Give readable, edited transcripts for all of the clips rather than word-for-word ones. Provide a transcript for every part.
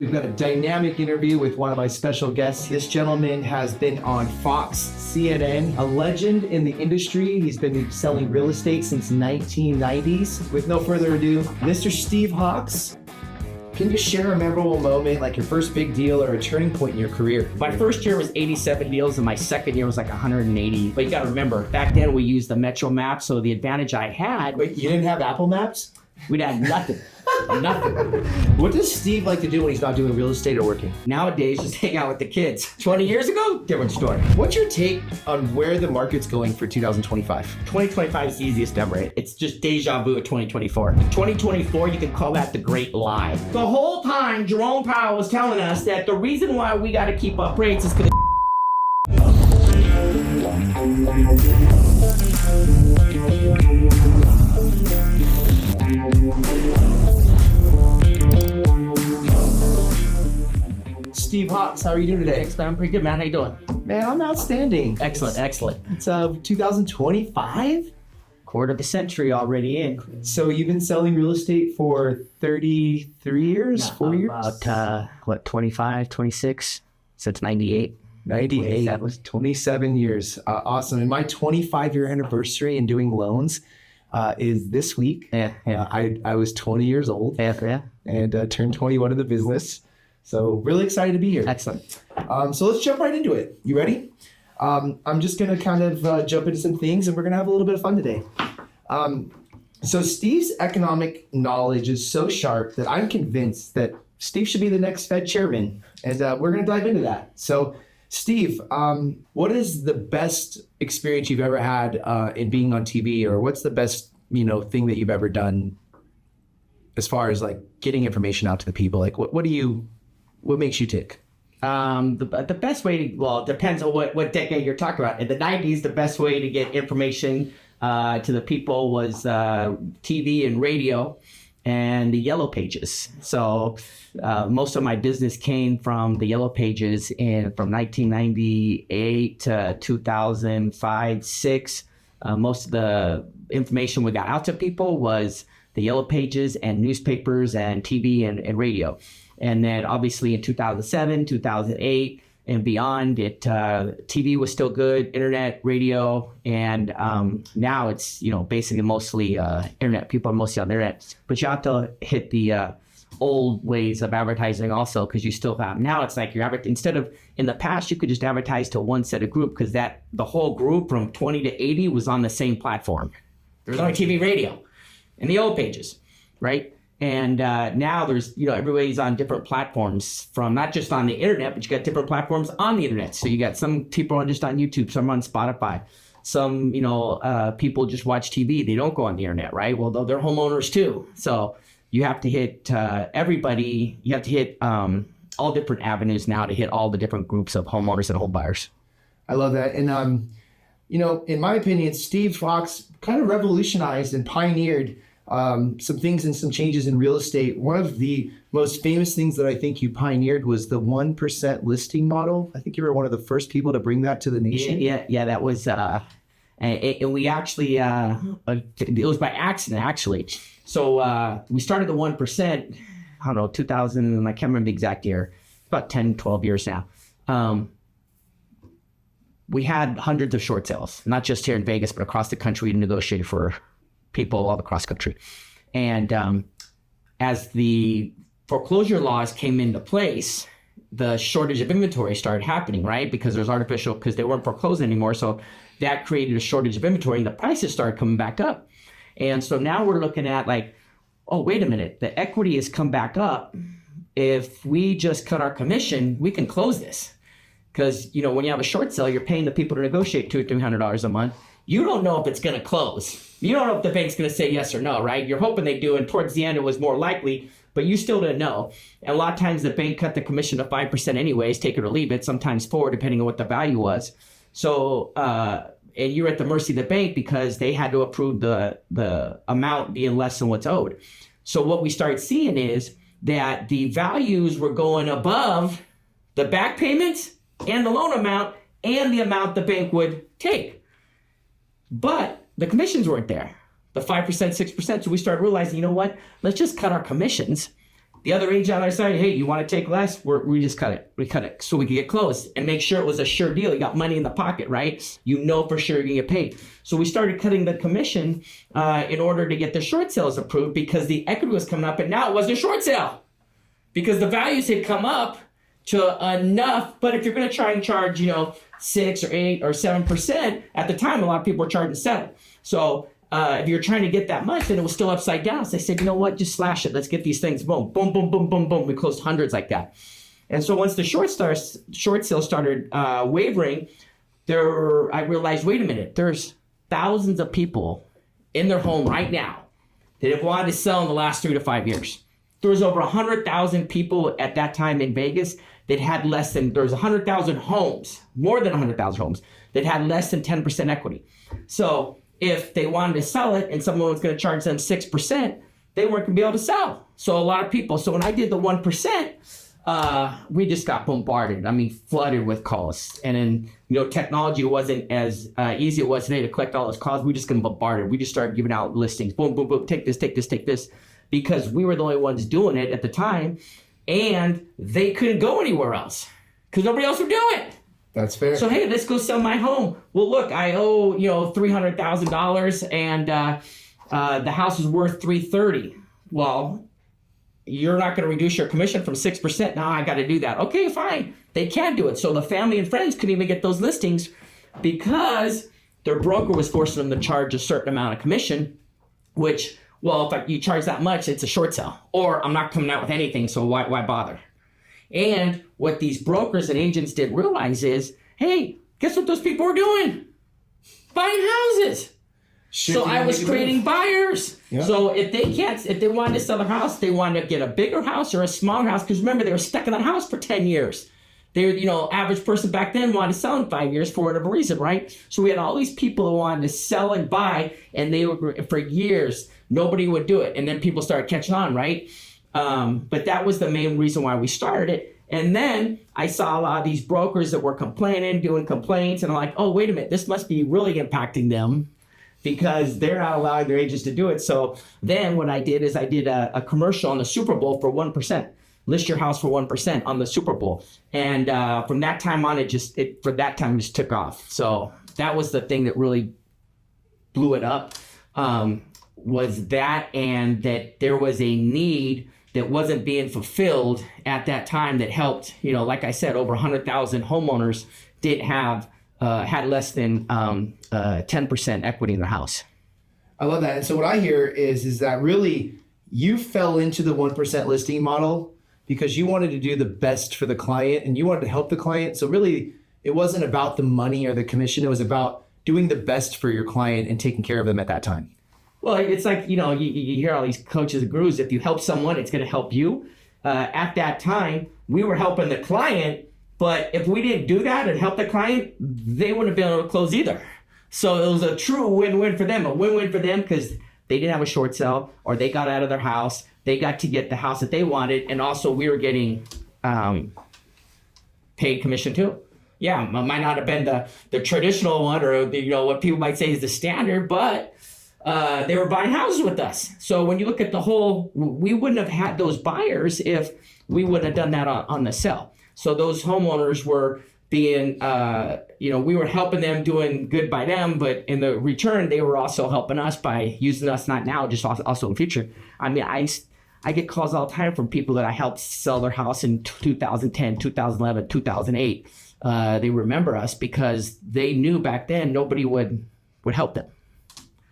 We've got a dynamic interview with one of my special guests. This gentleman has been on Fox, CNN, a legend in the industry. He's been selling real estate since 1990s. With no further ado, Mr. Steve Hawks. Can you share a memorable moment, like your first big deal or a turning point in your career? My first year was 87 deals and my second year was like 180. But you got to remember, back then we used the Metro map. So the advantage I had, Wait, you didn't have Apple Maps? we'd have nothing. Nothing. What does Steve like to do when he's not doing real estate or working? Nowadays, just hang out with the kids. 20 years ago, different story. What's your take on where the market's going for 2025? 2025 is the easiest ever. It's just deja vu of 2024. 2024, you can call that the great lie. The whole time, Jerome Powell was telling us that the reason why we got to keep up rates is because Steve Hawks, how are you doing today? Thanks, man. I'm pretty good, man. How you doing? Man, I'm outstanding. Excellent, excellent. It's 2025? Quarter of a century already in. So you've been selling real estate for 33 years, 4 years? About, 25, 26, since 98. 98. That was 27 years. Awesome. And my 25-year anniversary in doing loans is this week. Yeah. I was 20 years old Yeah. and turned 21 in the business. So really excited to be here. Excellent. So let's jump right into it. You ready? I'm just going to kind of jump into some things and we're going to have a little bit of fun today. So Steve's economic knowledge is so sharp that I'm convinced that Steve should be the next Fed chairman. And we're going to dive into that. So Steve, what is the best experience you've ever had in being on TV, or what's the best, thing that you've ever done as far as like getting information out to the people? Like what makes you tick? The best way to, well, it depends on what decade you're talking about. In the 90s, the best way to get information to the people was TV and radio and the Yellow Pages. So most of my business came from the Yellow Pages from 1998 to 2005, 6. Most of the information we got out to people was the Yellow Pages and newspapers and TV and radio. And then obviously in 2007, 2008 and beyond, TV was still good, internet, radio, and now it's, basically mostly internet. People are mostly on the internet. But you have to hit the old ways of advertising also, because you still have, now it's like instead of, in the past, you could just advertise to one set of group, because the whole group from 20 to 80 was on the same platform. There was only TV, radio, and the Yellow Pages, right? And now there's, everybody's on different platforms, from not just on the internet, but you got different platforms on the internet. So you got some people are just on YouTube, some on Spotify, some, people just watch TV. They don't go on the internet, right? Well, they're homeowners too. So you have to hit everybody. You have to hit all different avenues now to hit all the different groups of homeowners and home buyers. I love that. And, in my opinion, Steve Fox kind of revolutionized and pioneered some things and some changes in real estate. One of the most famous things that I think you pioneered was the 1% listing model. I think you were one of the first people to bring that to the nation. Yeah, that was, and we actually, it was by accident, actually. So we started the 1%, I don't know, 2000, I can't remember the exact year, about 10, 12 years now. We had hundreds of short sales, not just here in Vegas, but across the country. We negotiated for people all across the country. And as the foreclosure laws came into place, the shortage of inventory started happening, right? Because because they weren't foreclosed anymore. So that created a shortage of inventory and the prices started coming back up. And so now we're looking at like, oh, wait a minute, the equity has come back up. If we just cut our commission, we can close this. Because, when you have a short sale, you're paying the people to negotiate $200 or $300 a month. You don't know if it's going to close. You don't know if the bank's going to say yes or no, right? You're hoping they do, and towards the end it was more likely, but you still didn't know. And a lot of times the bank cut the commission to 5% anyways, take it or leave it, sometimes 4%, depending on what the value was. So, and you're at the mercy of the bank because they had to approve the amount being less than what's owed. So what we started seeing is that the values were going above the back payments and the loan amount and the amount the bank would take. But the commissions weren't there, the 5%, 6%. So we started realizing, let's just cut our commissions The other agent on our side, hey, you want to take less? We just cut it. We cut it so we could get closed and make sure it was a sure deal. You got money in the pocket, right? You know for sure you're going to get paid. So we started cutting the commission in order to get the short sales approved because the equity was coming up and now it wasn't a short sale because the values had come up to enough. But if you're going to try and charge, 6 or 8 or 7%, at the time, a lot of people were charging 7. So if you're trying to get that much, then it was still upside down. So they said, you know what, just slash it. Let's get these things. Boom, boom, boom, boom, boom, boom. We closed hundreds like that. And so once the short sale started wavering, I realized, wait a minute, there's thousands of people in their home right now that have wanted to sell in the last 3 to 5 years. There was over 100,000 people at that time in Vegas that had there's 100,000 homes, more than 100,000 homes, that had less than 10% equity. So if they wanted to sell it and someone was going to charge them 6%, they weren't going to be able to sell. So a lot of people. So when I did the 1%, we just got bombarded. I mean, flooded with calls. And then, technology wasn't as easy it was today to collect all those calls. We just got bombarded. We just started giving out listings. Boom, boom, boom. Take this, take this, take this. Because we were the only ones doing it at the time. And they couldn't go anywhere else because nobody else would do it. That's fair. So, hey, let's go sell my home. Well, look, I owe, $300,000 and the house is worth $330,000. Well, you're not going to reduce your commission from 6%. Now I got to do that. Okay, fine. They can't do it. So the family and friends couldn't even get those listings because their broker was forcing them to charge a certain amount of commission, which, well, if you charge that much, it's a short sale. Or I'm not coming out with anything, so why bother? And what these brokers and agents didn't realize is, hey, guess what those people were doing? Buying houses. So I was creating buyers. Yeah. So if they wanted to sell their house, they wanted to get a bigger house or a smaller house. Because remember, they were stuck in that house for 10 years. They were, average person back then wanted to sell in 5 years for whatever reason, right? So we had all these people who wanted to sell and buy, and they were, for years, nobody would do it. And then people started catching on, right? But that was the main reason why we started it. And then I saw a lot of these brokers that were complaining, doing complaints, and I'm like, oh, wait a minute, this must be really impacting them because they're not allowing their agents to do it. So then what I did is I did a commercial on the Super Bowl for 1%. List your house for 1% on the Super Bowl. And from that time on, it just took off. So that was the thing that really blew it up, was that, and that there was a need that wasn't being fulfilled at that time that helped, like I said, over 100,000 homeowners had less than 10% equity in their house. I love that. And so what I hear is that really you fell into the 1% listing model because you wanted to do the best for the client and you wanted to help the client. So really it wasn't about the money or the commission. It was about doing the best for your client and taking care of them at that time. Well, it's like, you hear all these coaches and gurus. If you help someone, it's going to help you. At that time, we were helping the client, but if we didn't do that and help the client, they wouldn't have been able to close either. So it was a true win-win for them, because they didn't have a short sale or they got out of their house. They got to get the house that they wanted. And also we were getting paid commission too. Yeah, it might not have been the traditional one or what people might say is the standard, but they were buying houses with us. So when you look at the whole, we wouldn't have had those buyers if we wouldn't have done that on the sell. So those homeowners were being, we were helping them, doing good by them, but in the return, they were also helping us by using us, not now, just also in the future. I mean, I get calls all the time from people that I helped sell their house in 2010, 2011, 2008. They remember us because they knew back then nobody would help them.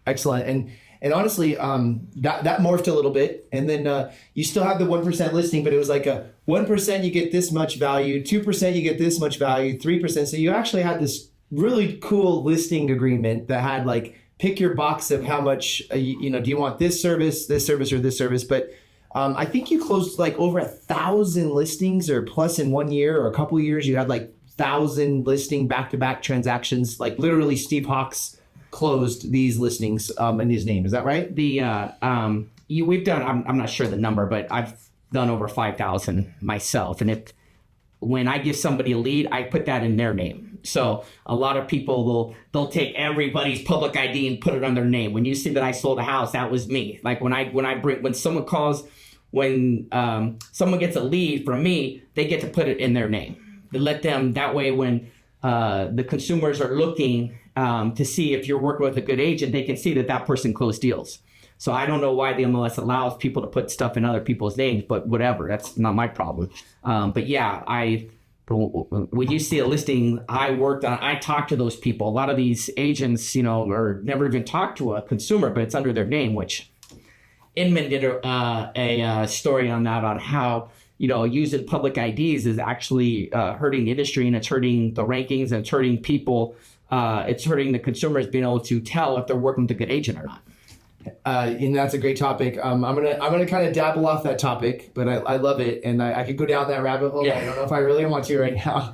Excellent. And honestly, that morphed a little bit. And then you still have the 1% listing, but it was like a 1% you get this much value, 2% you get this much value, 3%. So you actually had this really cool listing agreement that had like, pick your box of how much, do you want this service, or this service? But I think you closed like over 1,000 listings or plus in 1 year or a couple of years. You had like 1,000 listing back-to-back transactions, like literally Steve Hawks closed these listings in his name. Is that right? We've done, I'm not sure the number, but I've done over 5,000 myself. And when I give somebody a lead, I put that in their name. So a lot of people they'll take everybody's public ID and put it on their name. When you see that I sold a house, that was me. Like when someone calls when someone gets a lead from me, they get to put it in their name. They let them, that way when the consumers are looking to see if you're working with a good agent, they can see that that person closed deals. So I don't know why the MLS allows people to put stuff in other people's names, but whatever, that's not my problem. But yeah, when you see a listing I worked on, I talked to those people. A lot of these agents, or never even talked to a consumer, but it's under their name, which Inman did a story on that, on how, using public IDs is actually hurting the industry, and it's hurting the rankings, and it's hurting people. It's hurting the consumers being able to tell if they're working with a good agent or not. And that's a great topic. I'm gonna kind of dabble off that topic, but I love it, and I could go down that rabbit hole. Yeah. I don't know if I really want to right now.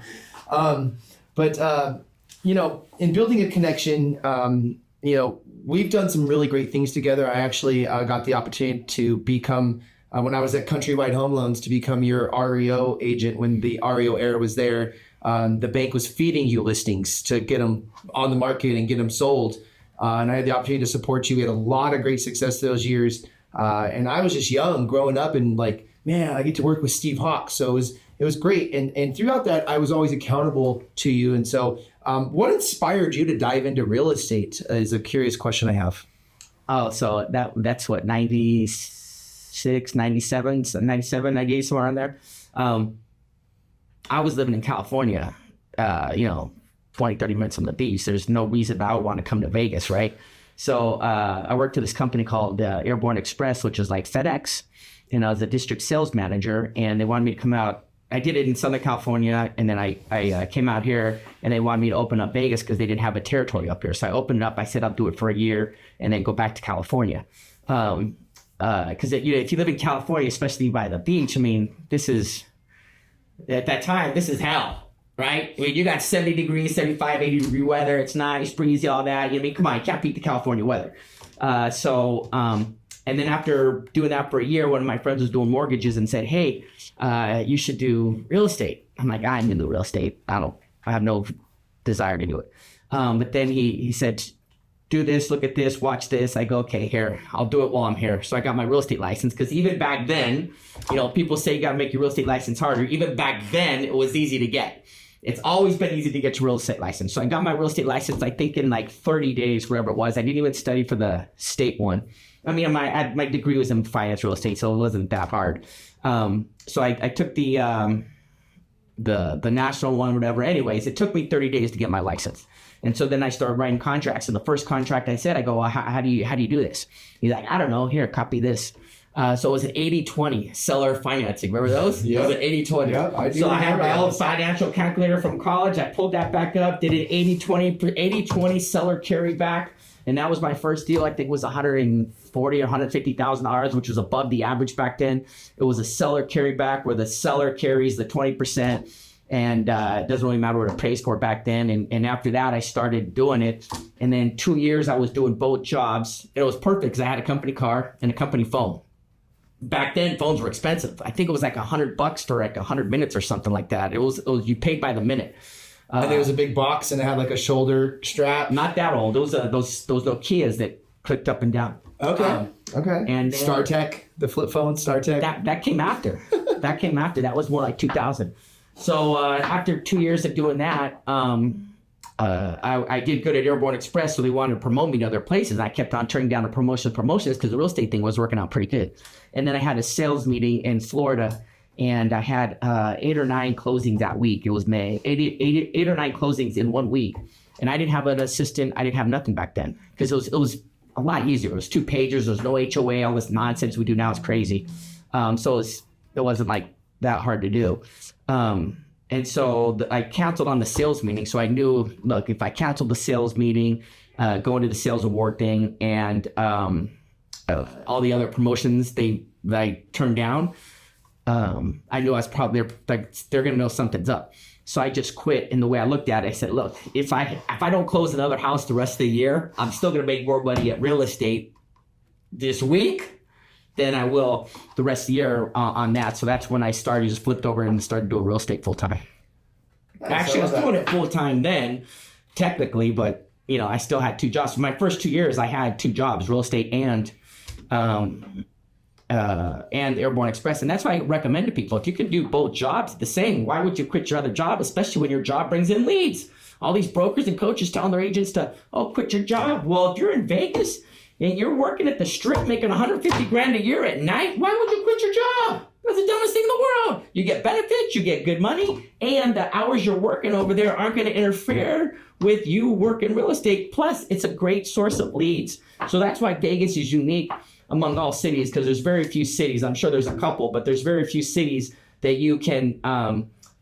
But in building a connection, we've done some really great things together. I actually got the opportunity to become, when I was at Countrywide Home Loans, to become your REO agent when the REO era was there. The bank was feeding you listings to get them on the market and get them sold. And I had the opportunity to support you. We had a lot of great success those years. And I was just young growing up, and like, man, I get to work with Steve Hawk. So it was great. And throughout that, I was always accountable to you. And so what inspired you to dive into real estate is a curious question I have. Oh, so that's what, 96, 97, 97, 98, somewhere around there. I was living in California, 20, 30 minutes from the beach. There's no reason I would want to come to Vegas, right? So I worked at this company called Airborne Express, which is like FedEx, and I was a district sales manager, and they wanted me to come out. I did it in Southern California, and then I came out here, and they wanted me to open up Vegas because they didn't have a territory up here. So I opened it up. I said I'll do it for a year and then go back to California. Because if you live in California, especially by the beach, I mean, this is, at that time, this is hell. Right? I mean, you got 70 degrees, 75, 80 degree weather. It's nice, breezy, all that. Come on, you can't beat the California weather. And then after doing that for a year, one of my friends was doing mortgages and said, hey, you should do real estate. I'm like, I'm going to do real estate. I have no desire to do it. But then he said, do this, look at this, watch this. I go, okay, here, I'll do it while I'm here. So I got my real estate license, because even back then, people say you got to make your real estate license harder. Even back then, it was easy to get. It's always been easy to get your real estate license. So I got my real estate license, I think, in like 30 days, wherever it was. I didn't even study for the state one. I mean, my degree was in finance real estate, so it wasn't that hard. So I took the national one, whatever. Anyways, it took me 30 days to get my license. And so then I started writing contracts. And the first contract I said, I go, well, how do you do this? He's like, I don't know. Here, copy this. So it was an 80-20 seller financing. Remember those? Yeah. It was an 80-20. Yeah, I do. So I had my old financial calculator from college. I pulled that back up, did an 80-20 seller carryback. And that was my first deal. I think it was $140,000 or $150,000, which was above the average back then. It was a seller carryback where the seller carries the 20%. And it doesn't really matter what it pays for back then. And after that, I started doing it. And then 2 years, I was doing both jobs. It was perfect because I had a company car and a company phone. Back then, phones were expensive. I think it was like $100 for like 100 minutes or something like that. It was you paid by the minute. I think it was a big box and it had like a shoulder strap. Not that old. Those Nokias that clicked up and down. Okay. Okay. And StarTech, the flip phone, StarTech. That came after. That was more like 2000. So after 2 years of doing that, I did good at Airborne Express, so they wanted to promote me to other places. I kept on turning down the promotions because the real estate thing was working out pretty good. And then I had a sales meeting in Florida, and I had 8 or 9 closings that week. It was May, 8 or 9 closings in 1 week. And I didn't have an assistant. I didn't have nothing back then because it was a lot easier. It was 2 pagers. There was no HOA. All this nonsense we do now is crazy. So it wasn't like that hard to do. And so I canceled on the sales meeting. So I knew, look, if I canceled the sales meeting, going to the sales award thing, and all the other promotions that I turned down, I knew I was probably they're going to know something's up. So I just quit. And the way I looked at it, I said, look, if I don't close another house the rest of the year, I'm still going to make more money at real estate this week than I will the rest of the year on that. So that's when I started, just flipped over and started doing real estate full time. Actually, I was doing it full time then, technically, but I still had 2 jobs. For my first 2 years, I had 2 jobs, real estate and and Airborne Express. And that's why I recommend to people, if you can do both jobs the same, why would you quit your other job, especially when your job brings in leads? All these brokers and coaches telling their agents to, quit your job. Well, if you're in Vegas and you're working at the Strip making 150 grand a year at night, why would you quit your job? That's the dumbest thing in the world. You get benefits, you get good money, and the hours you're working over there aren't going to interfere with you working real estate. Plus, it's a great source of leads. So that's why Vegas is unique among all cities, because there's very few cities. I'm sure there's a couple, but there's very few cities that you can.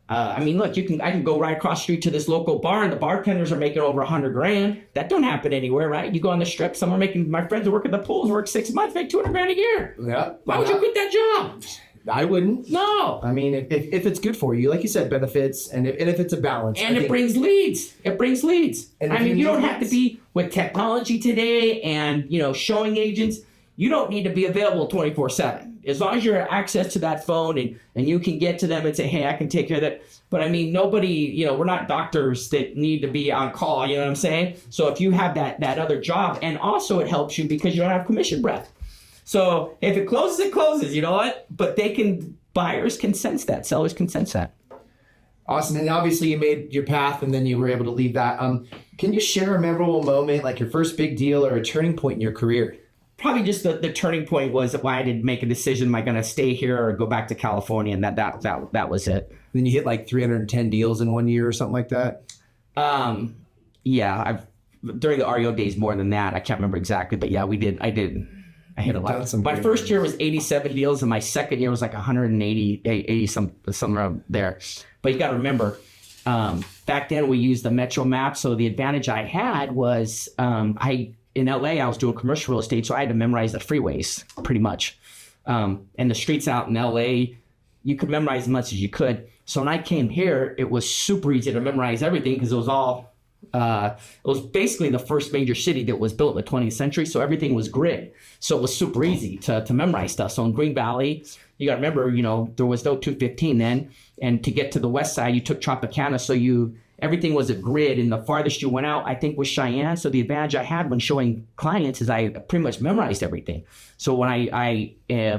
Look, I can go right across the street to this local bar, and the bartenders are making over 100 grand. That don't happen anywhere, right? You go on the Strip, my friends who work at the pools work 6 months, make 200 grand a year. Yeah. Why would you quit that job? I wouldn't. No. I mean, if it's good for you, like you said, benefits, and if it's a balance. And it brings leads. It brings leads. And you don't have to be with technology today and, showing agents. You don't need to be available 24/7. As long as you have access to that phone and you can get to them and say, hey, I can take care of that. But nobody, we're not doctors that need to be on call, you know what I'm saying? So if you have that other job, and also it helps you because you don't have commission breath. So if it closes, it closes, you know what? But buyers can sense that, sellers can sense that. Awesome. And obviously you made your path and then you were able to leave that. Can you share a memorable moment, like your first big deal or a turning point in your career? Probably just the turning point was why I didn't make a decision. Am I going to stay here or go back to California? And that was it. Then you hit like 310 deals in 1 year or something like that? Yeah. During the REO days, more than that. I can't remember exactly, but yeah, I hit a lot. My first year was 87 deals, and my second year was like 180, somewhere there. But you got to remember, back then we used the Metro map. So the advantage I had was in LA, I was doing commercial real estate, so I had to memorize the freeways pretty much. And the streets out in LA, you could memorize as much as you could. So when I came here, it was super easy to memorize everything because it was basically the first major city that was built in the 20th century. So everything was grid. So it was super easy to memorize stuff. So in Green Valley, you got to remember, there was no 215 then. And to get to the west side, you took Tropicana. So everything was a grid. And the farthest you went out, I think, was Cheyenne. So the advantage I had when showing clients is I pretty much memorized everything. So when I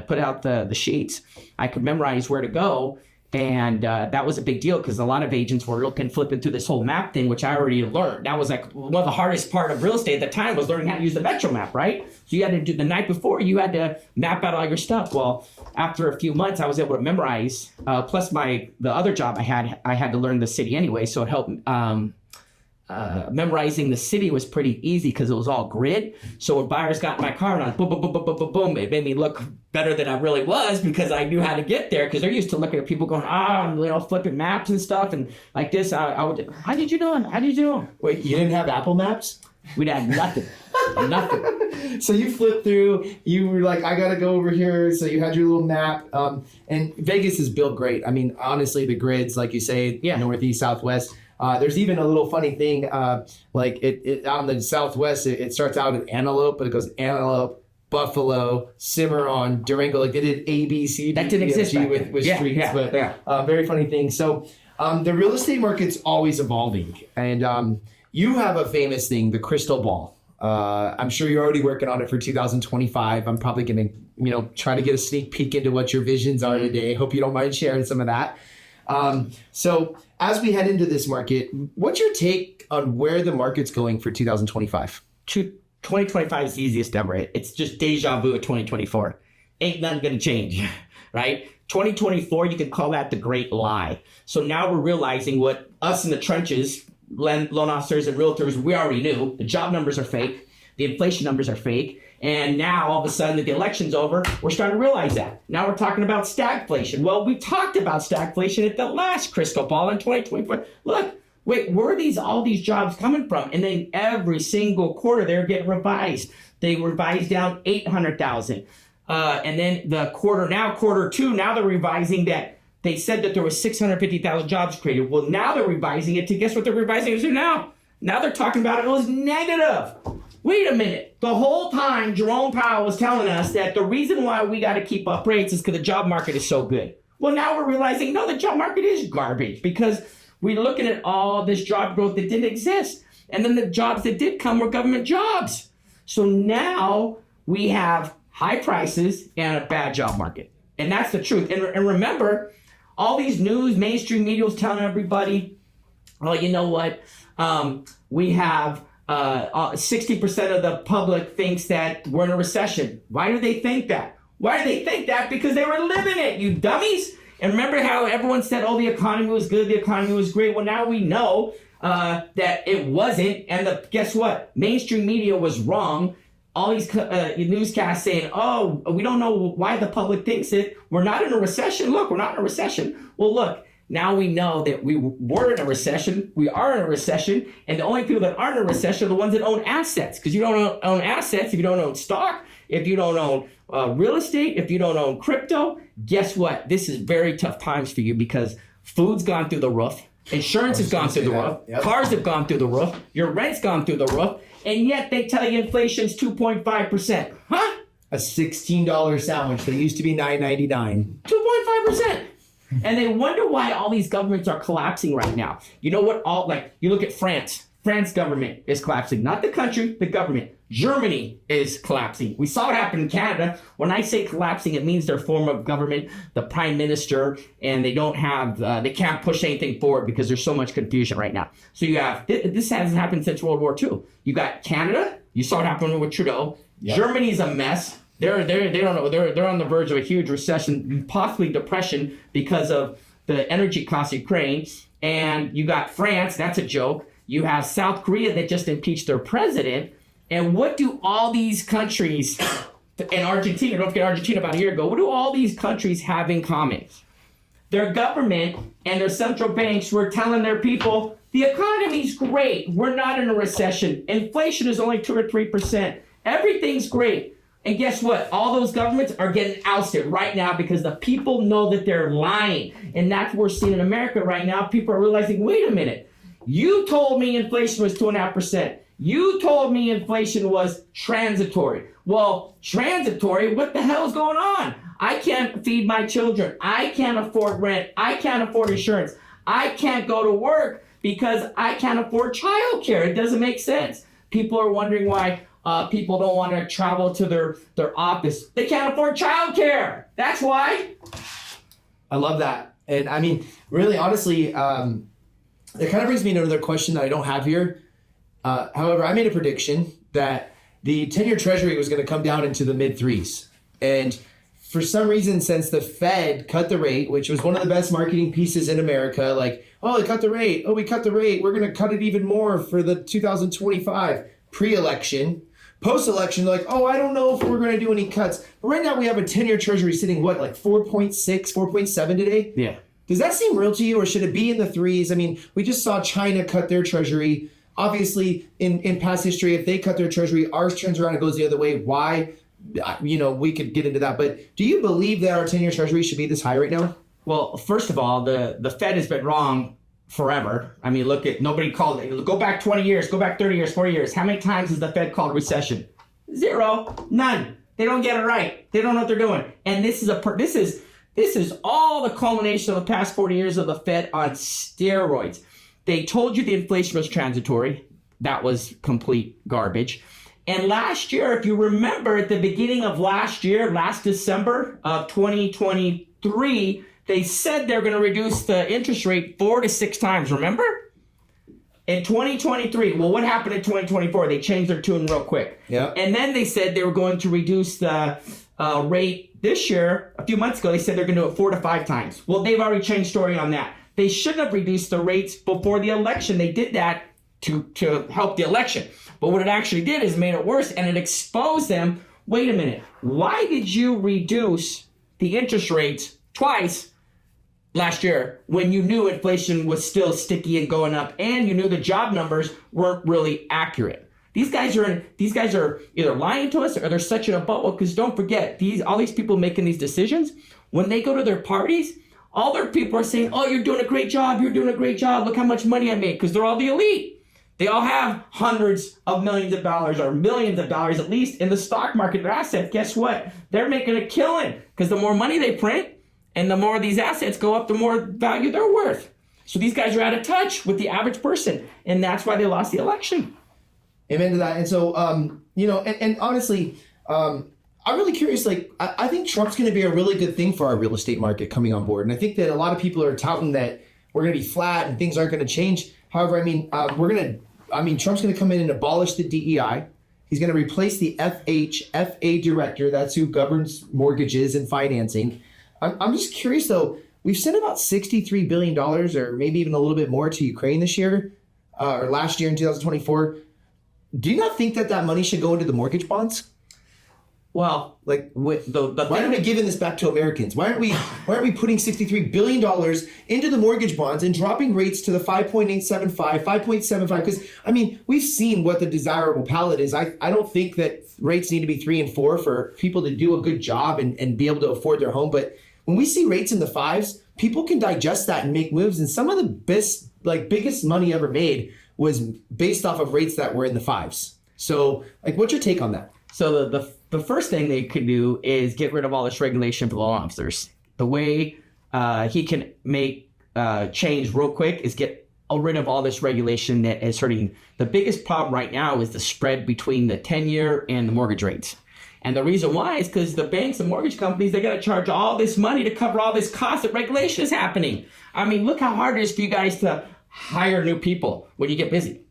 put out the sheets, I could memorize where to go. And that was a big deal because a lot of agents were flipping through this whole map thing, which I already learned. That was like one of the hardest part of real estate at the time was learning how to use the Metro map, right? So you had to do the night before, you had to map out all your stuff. Well, after a few months, I was able to memorize. Plus the other job I had to learn the city anyway, so it helped. Memorizing the city was pretty easy because it was all grid. So when buyers got in my car and I boom, boom, boom, boom, boom, boom, boom, it made me look better than I really was because I knew how to get there. Because they're used to looking at people going, flipping maps and stuff and like this. I would, how did you do it? How did you do it? Wait, you didn't have Apple Maps? We'd had nothing. Nothing. So you flipped through, you were like, I got to go over here. So you had your little map. And Vegas is built great. I mean, honestly, the grids, like you say, northeast, southwest. There's even a little funny thing, like it out in the southwest, it starts out in Antelope, but it goes Antelope, Buffalo, Cimarron, Durango. Like they did A, B, C, D, that didn't exist with streets, but very funny thing. So the real estate market's always evolving, and you have a famous thing, the crystal ball. I'm sure you're already working on it for 2025. I'm probably going to, try to get a sneak peek into what your visions are today. Hope you don't mind sharing some of that. So as we head into this market, what's your take on where the market's going for 2025? 2025 is the easiest ever. It's just deja vu of 2024. Ain't nothing going to change, right? 2024, you can call that the great lie. So now we're realizing what us in the trenches, loan officers and realtors, we already knew. The job numbers are fake. The inflation numbers are fake. And now all of a sudden that the election's over, we're starting to realize that. Now we're talking about stagflation. Well, we talked about stagflation at the last crystal ball in 2024. Look, wait, where are all these jobs coming from? And then every single quarter they're getting revised. They revised down 800,000. And then quarter two, now they're revising that. They said that there was 650,000 jobs created. Well, now they're revising it to guess what they're revising it to now? Now they're talking about it was negative. Wait a minute. The whole time, Jerome Powell was telling us that the reason why we got to keep up rates is because the job market is so good. Well, now we're realizing, no, the job market is garbage because we're looking at all this job growth that didn't exist. And then the jobs that did come were government jobs. So now we have high prices and a bad job market. And that's the truth. And remember, all these mainstream media is telling everybody, oh, you know what? We have 60% of the public thinks that we're in a recession. Why do they think that? Why do they think that? Because they were living it, you dummies. And remember how everyone said, oh, the economy was good, the economy was great. Well, now we know that it wasn't. And guess what? Mainstream media was wrong. All these newscasts saying, oh, we don't know why the public thinks it. We're not in a recession. Look, we're not in a recession. Well, look, now we know that we were in a recession. We are in a recession. And the only people that aren't in a recession are the ones that own assets. Because you don't own assets if you don't own stock, if you don't own real estate, if you don't own crypto. Guess what? This is very tough times for you because food's gone through the roof. Insurance has gone through the roof. Yep. Cars have gone through the roof. Your rent's gone through the roof. And yet they tell you inflation's 2.5%. Huh? A $16 sandwich that used to be $9.99. 2.5%. And they wonder why all these governments are collapsing right now. You know what? You look at France. France government is collapsing. Not the country, the government. Germany is collapsing. We saw it happen in Canada. When I say collapsing, it means their form of government, the prime minister, and they can't push anything forward because there's so much confusion right now. So you have, this hasn't happened since World War II. You got Canada. You saw it happen with Trudeau. Yep. Germany's a mess. They don't know. They're on the verge of a huge recession, possibly depression because of the energy costs of Ukraine. And you got France. That's a joke. You have South Korea that just impeached their president. And what do all these countries, and Argentina, don't forget Argentina about a year ago, what do all these countries have in common? Their government and their central banks were telling their people, the economy's great. We're not in a recession. Inflation is only 2 or 3%. Everything's great. And guess what? All those governments are getting ousted right now because the people know that they're lying. And that's what we're seeing in America right now. People are realizing, wait a minute. You told me inflation was 2.5%. You told me inflation was transitory. Well, transitory? What the hell is going on? I can't feed my children. I can't afford rent. I can't afford insurance. I can't go to work because I can't afford childcare. It doesn't make sense. People are wondering why people don't want to travel to their office. They can't afford childcare. That's why. I love that. And I mean, really, honestly, it kind of brings me to another question that I don't have here. However, I made a prediction that the 10-year treasury was going to come down into the mid threes. And for some reason, since the Fed cut the rate, which was one of the best marketing pieces in America, like, oh, they cut the rate. Oh, we cut the rate. We're going to cut it even more for the 2025 pre-election. Post-election, they're like, oh, I don't know if we're going to do any cuts. But right now we have a 10-year treasury sitting, like 4.6, 4.7 today? Yeah. Does that seem real to you, or should it be in the threes? I mean, we just saw China cut their treasury. Obviously, in past history, if they cut their treasury, ours turns around and goes the other way. Why? We could get into that. But do you believe that our 10-year treasury should be this high right now? Well, first of all, the Fed has been wrong forever. I mean, nobody called it. Go back 20 years, go back 30 years, 40 years. How many times has the Fed called recession? Zero. None. They don't get it right. They don't know what they're doing. And this is all the culmination of the past 40 years of the Fed on steroids. They told you the inflation was transitory. That was complete garbage. And last year, if you remember, at the beginning of last December of 2023, they said they're going to reduce the interest rate 4 to 6 times. Remember? In 2023, well, what happened in 2024? They changed their tune real quick. Yeah. And then they said they were going to reduce the rate this year. A few months ago, they said they're going to do it 4 to 5 times. Well, they've already changed story on that. They shouldn't have reduced the rates before the election. They did that to help the election. But what it actually did is made it worse, and it exposed them. Wait a minute. Why did you reduce the interest rates twice last year when you knew inflation was still sticky and going up, and you knew the job numbers weren't really accurate? These guys are either lying to us or they're such in a bubble, because don't forget, all these people making these decisions, when they go to their parties, all their people are saying, oh, you're doing a great job. You're doing a great job. Look how much money I made, because they're all the elite. They all have hundreds of millions of dollars or millions of dollars at least in the stock market, their assets. Guess what? They're making a killing, because the more money they print and the more these assets go up, the more value they're worth. So these guys are out of touch with the average person, and that's why they lost the election. Amen to that. And so, and honestly, I'm really curious. Like, I think Trump's going to be a really good thing for our real estate market coming on board. And I think that a lot of people are touting that we're going to be flat and things aren't going to change. However, Trump's going to come in and abolish the DEI. He's going to replace the FA director. That's who governs mortgages and financing. I'm just curious, though. We've sent about $63 billion or maybe even a little bit more to Ukraine this year or last year in 2024. Do you not think that money should go into the mortgage bonds? Well, Like, with why aren't we giving this back to Americans? Why aren't we putting $63 billion into the mortgage bonds and dropping rates to the 5.875, 5.75? Because, I mean, we've seen what the desirable palette is. I don't think that rates need to be 3 and 4 for people to do a good job and be able to afford their home. But when we see rates in the 5s, people can digest that and make moves. And some of the biggest money ever made was based off of rates that were in the 5s. So, like, what's your take on that? So the first thing they could do is get rid of all this regulation for loan officers. The way he can make change real quick is get rid of all this regulation that is hurting. The biggest problem right now is the spread between the 10-year and the mortgage rates. And the reason why is because the banks and mortgage companies, they got to charge all this money to cover all this cost that regulation is happening. I mean, look how hard it is for you guys to hire new people when you get busy.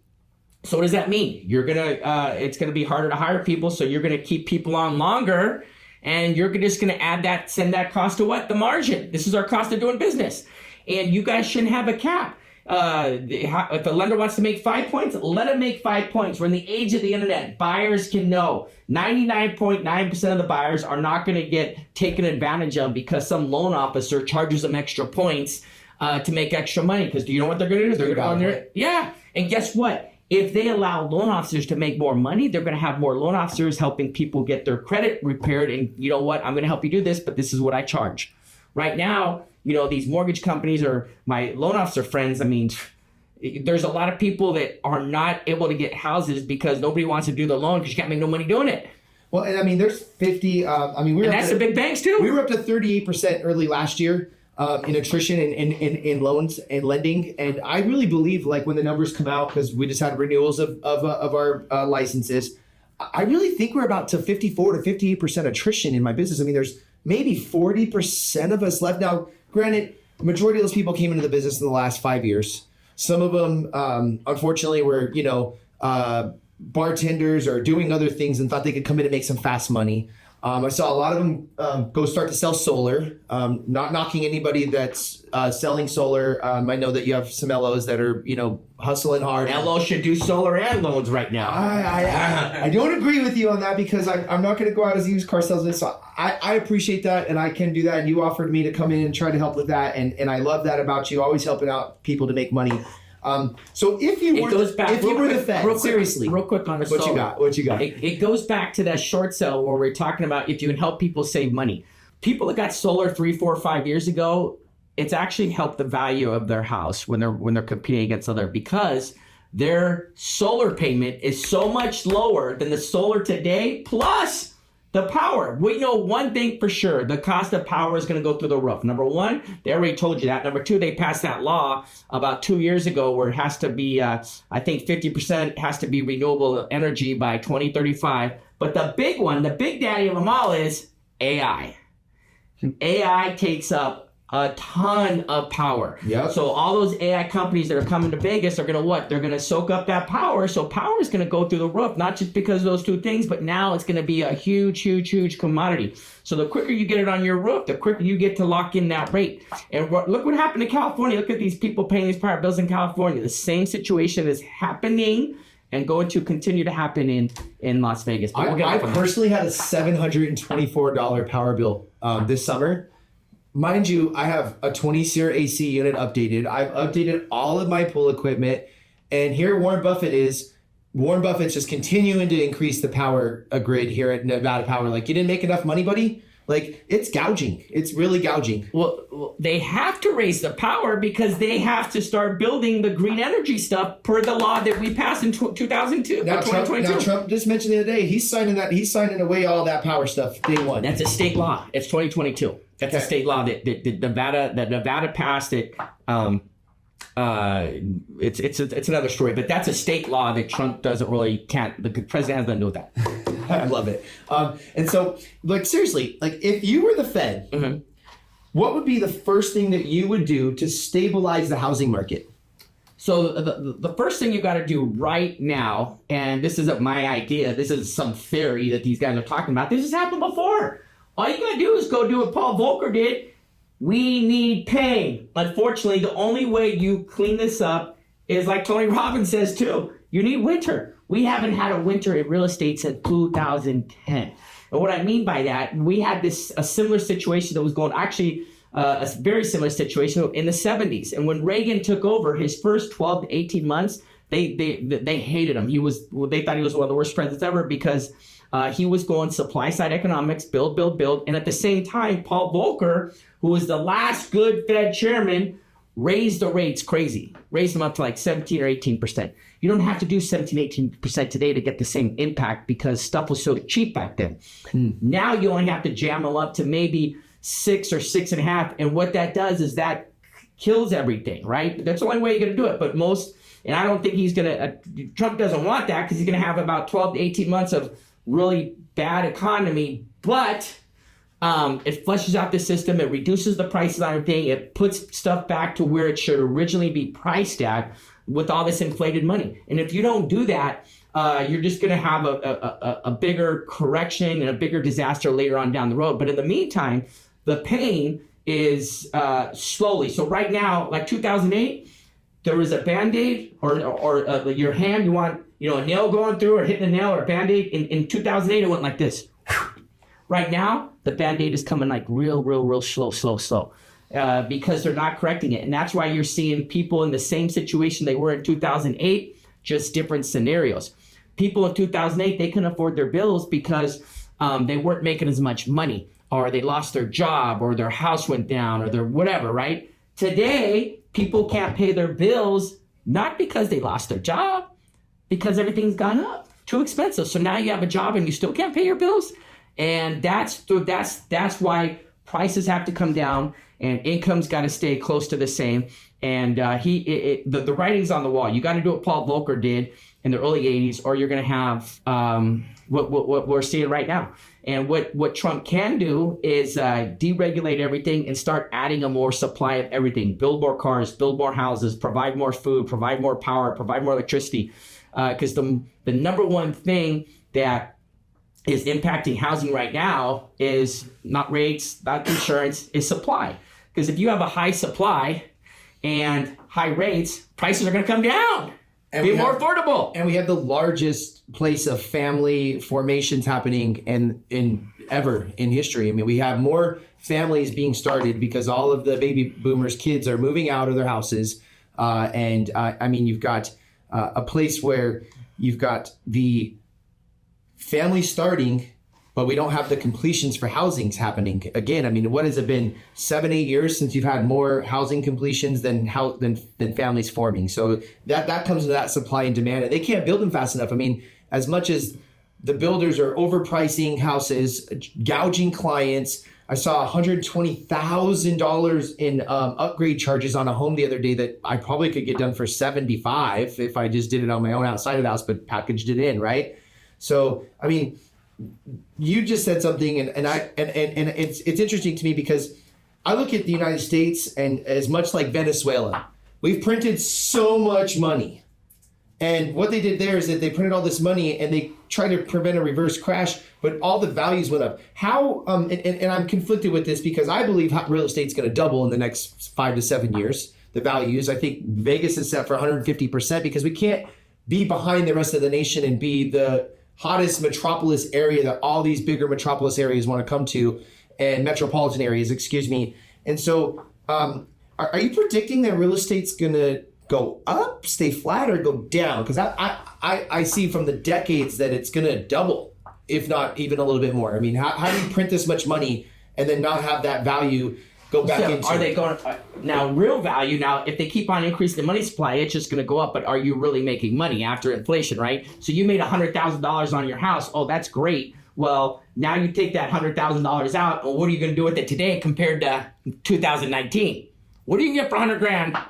So what does that mean? It's gonna be harder to hire people, so you're gonna keep people on longer, and you're just gonna send that cost to what? The margin. This is our cost of doing business. And you guys shouldn't have a cap. If a lender wants to make 5 points, let them make 5 points. We're in the age of the internet. Buyers can know. 99.9% of the buyers are not going to get taken advantage of because some loan officer charges them extra points to make extra money. Because do you know what they're going to do? They're going to yeah. And guess what? If they allow loan officers to make more money, they're going to have more loan officers helping people get their credit repaired. And you know what? I'm going to help you do this, but this is what I charge. Right now, these mortgage companies or my loan officer friends, I mean, there's a lot of people that are not able to get houses because nobody wants to do the loan because you can't make no money doing it. Well, and I mean, there's 50. And that's the big banks too. We were up to 38% early last year in attrition in loans and lending. And I really believe, like, when the numbers come out, because we just had renewals of our licenses, I really think we're about to 54 to 58% attrition in my business. I mean, there's maybe 40% of us left. Now, granted, the majority of those people came into the business in the last 5 years. Some of them, unfortunately, were, bartenders or doing other things and thought they could come in and make some fast money. I saw a lot of them go start to sell solar. Not knocking anybody that's selling solar. I know that you have some LOs that are, hustling hard. LOs should do solar and loans right now. I don't agree with you on that because I'm not going to go out as a used car salesman. So I appreciate that and I can do that. And you offered me to come in and try to help with that. And I love that about you, always helping out people to make money. So if you were the Fed, seriously, real quick on the solar. What you got? It goes back to that short sale where we're talking about if you can help people save money. People that got solar 3, 4, 5 years ago, it's actually helped the value of their house when they're competing against other because their solar payment is so much lower than the solar today plus the power. We know one thing for sure. The cost of power is going to go through the roof. Number one, they already told you that. Number two, they passed that law about 2 years ago where it has to be, I think 50% has to be renewable energy by 2035. But the big one, the big daddy of them all is AI. AI takes up a ton of power. Yep. So all those AI companies that are coming to Vegas are going to what? They're going to soak up that power. So power is going to go through the roof, not just because of those two things, but now it's going to be a huge, huge, huge commodity. So the quicker you get it on your roof, the quicker you get to lock in that rate. And look what happened to California. Look at these people paying these power bills in California. The same situation is happening and going to continue to happen in Las Vegas. But I personally had a $724 power bill this summer. Mind you, I have a 20-SEER AC unit updated. I've updated all of my pool equipment. And here Warren Buffett is. Warren Buffett's just continuing to increase the power grid here at Nevada Power. Like, you didn't make enough money, buddy? Like, it's gouging. It's really gouging. Well, they have to raise the power because they have to start building the green energy stuff per the law that we passed in 2002. Now, Trump just mentioned the other day, he's signing away all that power stuff day one. That's a state law. It's 2022. That's a state law that Nevada passed it. It's another story, but that's a state law that Trump the president has nothing to do with that. I love it. And so, like, seriously, like, if you were the Fed, Mm-hmm. what would be the first thing that you would do to stabilize the housing market? So the first thing you got to do right now, and this isn't my idea, this is some theory that these guys are talking about. This has happened before. All you got to do is go do what Paul Volcker did. We need pain. Unfortunately, the only way you clean this up is like Tony Robbins says too. You need winter. We haven't had a winter in real estate since 2010. And what I mean by that, we had a similar situation that was going, actually, a very similar situation in the 70s. And when Reagan took over, his first 12 to 18 months, they hated him. They thought he was one of the worst presidents ever because he was going supply side economics, build. And at the same time, Paul Volcker, who was the last good Fed chairman, raised the rates crazy, raised them up to like 17 or 18%. You don't have to do 17, 18% today to get the same impact because stuff was so cheap back then. Now you only have to jam them up to maybe 6 or 6.5. And what that does is that kills everything, right? That's the only way you're going to do it. But and I don't think he's going to, Trump doesn't want that because he's going to have about 12 to 18 months of really bad economy. But it flushes out the system. It reduces the prices on everything. It puts stuff back to where it should originally be priced at with all this inflated money. And if you don't do that, you're just going to have a bigger correction and a bigger disaster later on down the road. But in the meantime, the pain is slowly. So right now, like 2008, there was a Band-Aid or your hand, you want a nail going through or hitting a nail or a Band-Aid. In 2008, it went like this. Right now, the Band-Aid is coming like real slow. Because they're not correcting it. And that's why you're seeing people in the same situation they were in 2008, just different scenarios. People in 2008, they couldn't afford their bills because they weren't making as much money, or they lost their job, or their house went down, or their whatever, right? Today, people can't pay their bills, not because they lost their job, because everything's gone up, too expensive. So now you have a job and you still can't pay your bills. And that's why prices have to come down and income's got to stay close to the same. And the writing's on the wall. You got to do what Paul Volcker did in the early 80s, or you're going to have what we're seeing right now. And what Trump can do is deregulate everything and start adding a more supply of everything. Build more cars, build more houses, provide more food, provide more power, provide more electricity. Because the number one thing that is impacting housing right now is not rates, not insurance, is supply. Because if you have a high supply and high rates, prices are going to come down. And be more affordable. And we have the largest place of family formations happening in history. I mean, we have more families being started because all of the baby boomers' kids are moving out of their houses. I mean, you've got a place where you've got the family starting, but we don't have the completions for housings happening. Again, I mean, what has it been, 7-8 years since you've had more housing completions than families forming? So that comes to that supply and demand, and they can't build them fast enough. I mean, as much as the builders are overpricing houses, gouging clients. I saw $120,000 in upgrade charges on a home the other day that I probably could get done for $75 if I just did it on my own outside of the house, but packaged it in, right? So, I mean, you just said something, and it's interesting to me because I look at the United States and as much like Venezuela, we've printed so much money. And what they did there is that they printed all this money and they tried to prevent a reverse crash, but all the values went up. How, and I'm conflicted with this because I believe real estate's going to double in the next 5 to 7 years, the values. I think Vegas is set for 150% because we can't be behind the rest of the nation and be the hottest metropolis area that all these bigger metropolis areas want to come to, and metropolitan areas, excuse me. And so are you predicting that real estate's going to go up, stay flat, or go down? Because I see from the decades that it's going to double, if not even a little bit more. I mean, how do you print this much money and then not have that value go back into? Are they going now? Real value now, if they keep on increasing the money supply, it's just going to go up. But are you really making money after inflation, right? So you made $100,000 on your house. Oh, that's great. Well, now you take that $100,000 out. Well, what are you going to do with it today compared to 2019? What do you get for $100,000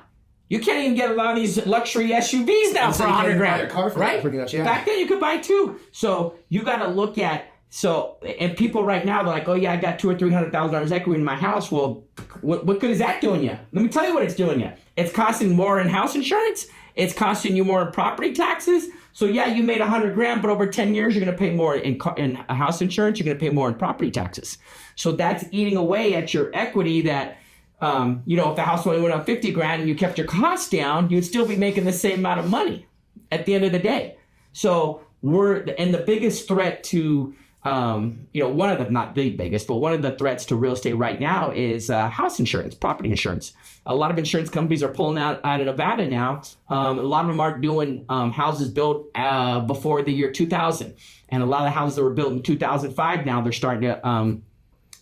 You can't even get a lot of these luxury SUVs now for 100 grand, right? Pretty much, yeah. Back then you could buy two. So you got to look at, and people right now, they're like, oh yeah, I got $200,000 or $300,000 equity in my house. Well, what good is that doing you? Let me tell you what it's doing you. It's costing more in house insurance. It's costing you more in property taxes. So yeah, you made 100 grand, but over 10 years, you're going to pay more in house insurance. You're going to pay more in property taxes. So that's eating away at your equity that, if the house only went up 50 grand and you kept your costs down, you'd still be making the same amount of money at the end of the day. So the biggest threat to, one of the, not the biggest, but one of the threats to real estate right now is house insurance, property insurance. A lot of insurance companies are pulling out of Nevada now. A lot of them are doing houses built before the year 2000. And a lot of the houses that were built in 2005 now, they're starting to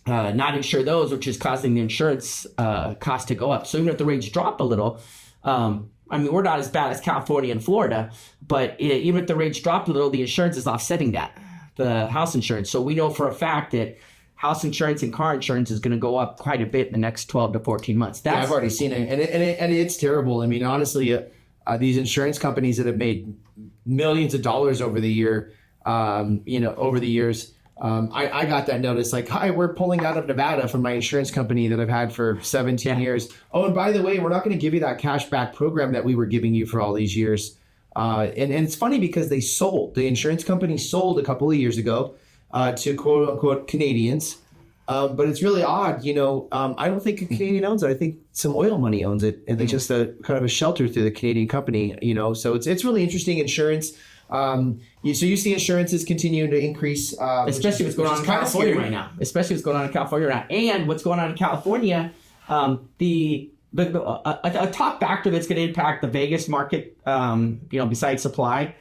not insure those, which is causing the insurance cost to go up. So even if the rates drop a little, we're not as bad as California and Florida, but even if the rates drop a little, the insurance is offsetting that, the house insurance. So we know for a fact that house insurance and car insurance is going to go up quite a bit in the next 12 to 14 months. I've already seen it, and it's terrible. I mean, honestly, these insurance companies that have made millions of dollars over the year, over the years. I got that notice like, hi, we're pulling out of Nevada from my insurance company that I've had for 17 years. Oh, and by the way, we're not going to give you that cash back program that we were giving you for all these years. And it's funny because the insurance company sold a couple of years ago to quote unquote Canadians. But it's really odd, I don't think a Canadian owns it. I think some oil money owns it, and they just kind of a shelter through the Canadian company, so it's really interesting insurance. So you see insurances continuing to increase, especially what's going on in California right now. And what's going on in California, a top factor that's going to impact the Vegas market, besides supply,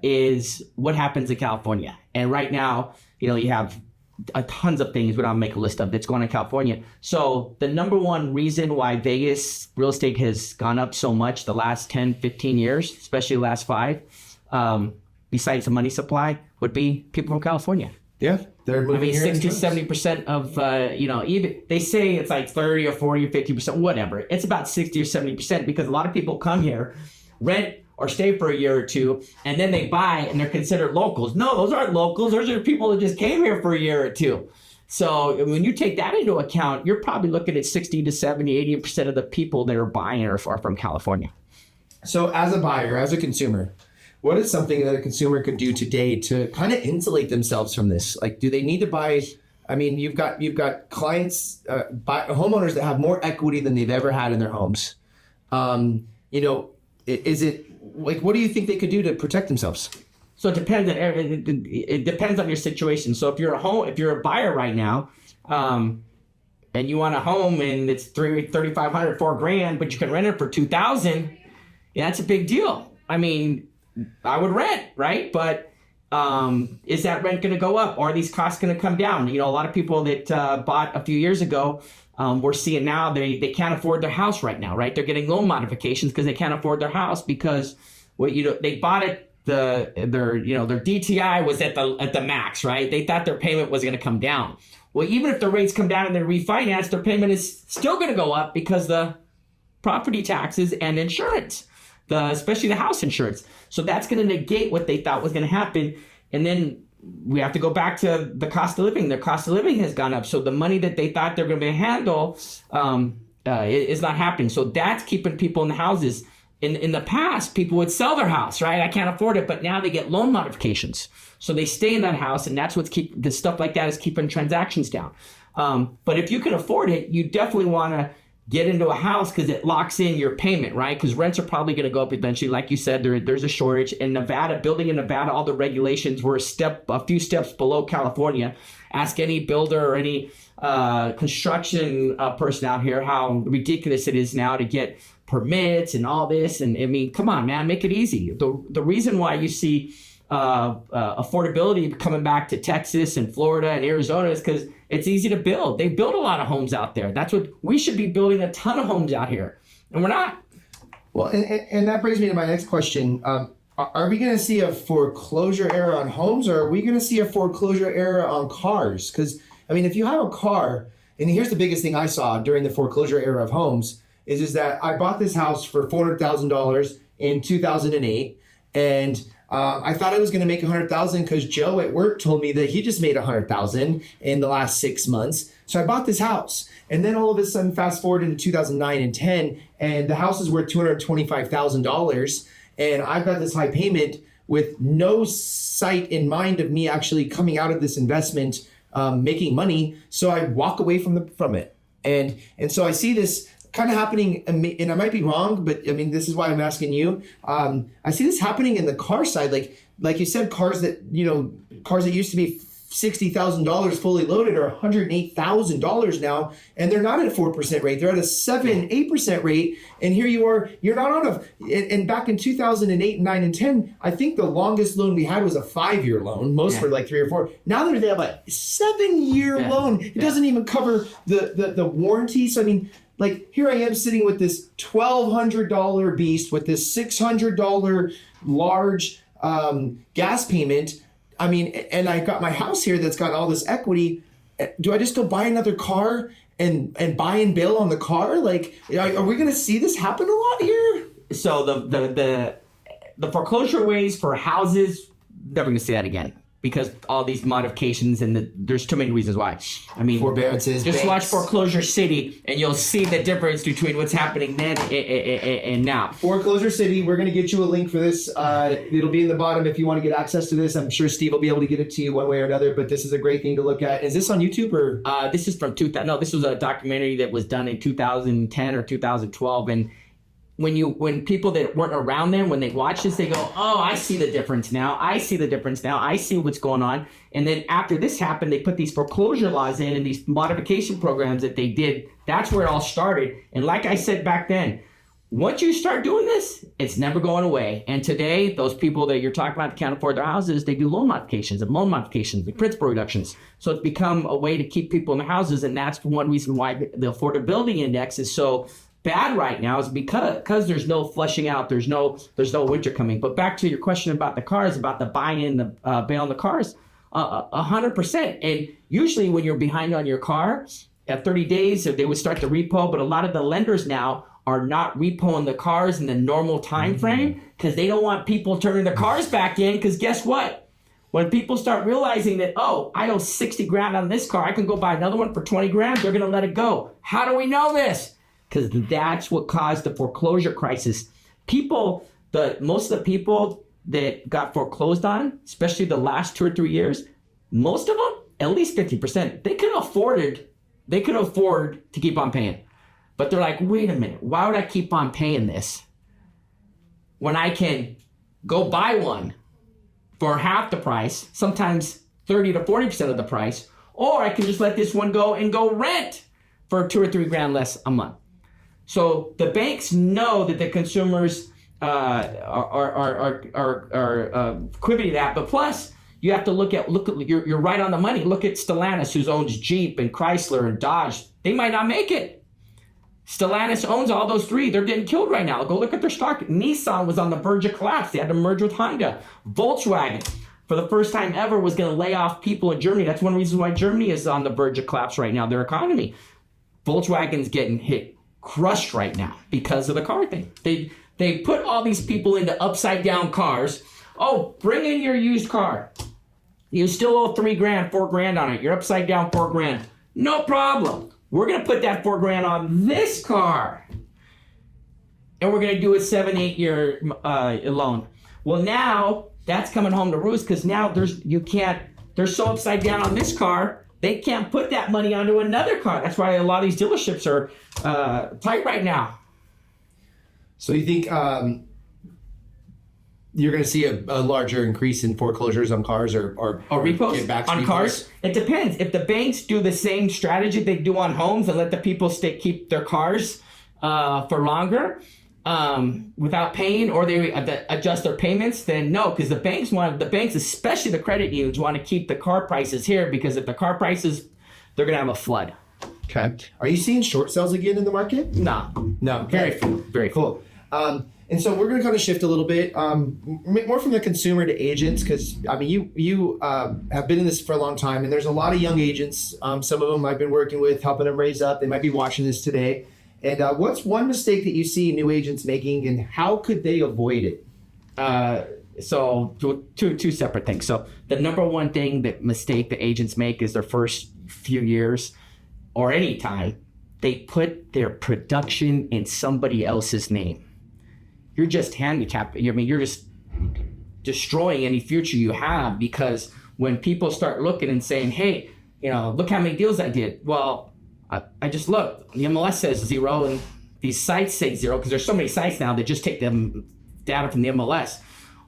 is what happens in California. And right now, you have tons of things, but I'll make a list of that's going on in California. So the number one reason why Vegas real estate has gone up so much the last 10, 15 years, especially the last 5, besides the money supply, would be people from California. Yeah, they're moving here. 60-70% of even they say it's like 30 or 40 or 50%, whatever. It's about 60 or 70% because a lot of people come here, rent or stay for a year or two, and then they buy and they're considered locals. No, those aren't locals. Those are people that just came here for a year or two. So when you take that into account, you're probably looking at 60 to 70, 80% of the people that are buying are from California. So as a buyer, as a consumer, what is something that a consumer could do today to kind of insulate themselves from this? Like, do they need to buy? I mean, you've got clients, homeowners that have more equity than they've ever had in their homes. Is it like, what do you think they could do to protect themselves? So it depends. It depends on your situation. So if you're a buyer right now, and you want a home and it's $3,500, $4,000, but you can rent it for $2,000, yeah, that's a big deal. I mean, I would rent, right? But is that rent going to go up? Or are these costs going to come down? A lot of people that bought a few years ago, we're seeing now they can't afford their house right now, right? They're getting loan modifications because they can't afford their house because they bought it. Their DTI was at the max, right? They thought their payment was going to come down. Well, even if the rates come down and they refinance, their payment is still going to go up because the property taxes and insurance, especially the house insurance. So that's going to negate what they thought was going to happen. And then we have to go back to the cost of living. Their cost of living has gone up. So the money that they thought they're going to be handle is not happening. So that's keeping people in the houses. In the past, people would sell their house, right? I can't afford it, but now they get loan modifications. So they stay in that house, and that's the stuff like that is keeping transactions down. But if you can afford it, you definitely want to get into a house because it locks in your payment, right? Because rents are probably going to go up eventually. Like you said, there's a shortage. In Nevada, building in Nevada, all the regulations were a few steps below California. Ask any builder or any construction person out here how ridiculous it is now to get permits and all this. And I mean, come on, man, make it easy. The reason why you see affordability coming back to Texas and Florida and Arizona is because it's easy to build. They build a lot of homes out there. That's what we should be building, a ton of homes out here, and we're not. Well, and that brings me to my next question. Are we going to see a foreclosure era on homes, or are we going to see a foreclosure era on cars? Because, I mean, if you have a car, and here's the biggest thing I saw during the foreclosure era of homes, is that I bought this house for $400,000 in 2008, and I thought I was going to make $100,000 because Joe at work told me that he just made $100,000 in the last 6 months. So I bought this house, and then all of a sudden, fast forward into 2009 and 10, and the house is worth $225,000, and I've got this high payment with no sight in mind of me actually coming out of this investment, making money. So I walk away from it, and so I see this kind of happening, and I might be wrong, but I mean, this is why I'm asking you. I see this happening in the car side, like you said, cars that used to be $60,000 fully loaded are $108,000 now, and they're not at a 4% rate. They're at a 8% rate, and here you are. You're not on and back in 2008, 9, and 10, I think the longest loan we had was a 5-year loan. Most were like 3 or 4. Now they have a 7-year loan. It doesn't even cover the warranty. So I mean, like, here I am sitting with this $1,200 beast with this $600 large gas payment. I mean, and I got my house here that's got all this equity. Do I just go buy another car and buy and bail on the car? Like, are we going to see this happen a lot here? So the foreclosure ways for houses, never going to see that again, because all these modifications and there's too many reasons why. I mean, forbearances. Just banks. watch Foreclosure City, and you'll see the difference between what's happening then and now. Foreclosure City. We're going to get you a link for this. It'll be in the bottom if you want to get access to this. I'm sure Steve will be able to get it to you one way or another. But this is a great thing to look at. Is this on YouTube or? This is from 2000. No, this was a documentary that was done in 2010 or 2012, and when people that weren't around then, when they watch this, they go, oh, I see the difference now. I see the difference now. I see what's going on. And then after this happened, they put these foreclosure laws in and these modification programs that they did. That's where it all started. And like I said back then, once you start doing this, it's never going away. And today, those people that you're talking about that can't afford their houses, they do loan modifications and principal reductions. So it's become a way to keep people in their houses. And that's one reason why the affordability index is so bad right now, is because there's no flushing out, there's no winter coming. But back to your question about the cars, about the buying the bail on the cars, 100%. And usually when you're behind on your car at 30 days, they would start to repo. But a lot of the lenders now are not repoing the cars in the normal time frame because they don't want people turning their cars back in. Because guess what? When people start realizing that, oh, I owe 60 grand on this car, I can go buy another one for 20 grand, they're going to let it go. How do we know this? Because that's what caused the foreclosure crisis. Most of the people that got foreclosed on, especially the last 2 or 3 years, most of them, at least 50%, they could afford to keep on paying. But they're like, wait a minute, why would I keep on paying this when I can go buy one for half the price, sometimes 30 to 40% of the price, or I can just let this one go and go rent for 2 or 3 grand less a month. So the banks know that the consumers are quibbling that, but plus you have to look at you're right on the money. Look at Stellantis, who owns Jeep and Chrysler and Dodge. They might not make it. Stellantis owns all those three. They're getting killed right now. Go look at their stock. Nissan was on the verge of collapse. They had to merge with Honda. Volkswagen, for the first time ever, was going to lay off people in Germany. That's one reason why Germany is on the verge of collapse right now, their economy. Volkswagen's getting crushed right now because of the car thing. They put all these people into upside down cars. Oh, bring in your used car. You still owe 3 grand, 4 grand on it. You're upside down 4 grand. No problem. We're going to put that 4 grand on this car. And we're going to do a 7-8 year loan. Well, now that's coming home to roost because now they're so upside down on this car, they can't put that money onto another car. That's why a lot of these dealerships are tight right now. So you think you're going to see a larger increase in foreclosures on cars or repos on cars? It depends. If the banks do the same strategy they do on homes and let the people keep their cars for longer without paying, or they adjust their payments, then no, because the banks, especially the credit unions, want to keep the car prices here, because if the car prices, they're going to have a flood. Okay. Are you seeing short sales again in the market? No. Okay. Very cool. And so we're going to kind of shift a little bit, more from the consumer to agents, because I mean, you have been in this for a long time, and there's a lot of young agents. Some of them I've been working with, helping them raise up. They might be watching this today. And what's one mistake that you see new agents making, and how could they avoid it? So two separate things. So the number one mistake that agents make is their first few years or any time, they put their production in somebody else's name. You're just handicapped. You're just destroying any future you have, because when people start looking and saying, hey, look how many deals I did. Well, I just looked. The MLS says 0 and these sites say 0, because there's so many sites now that just take them data from the MLS.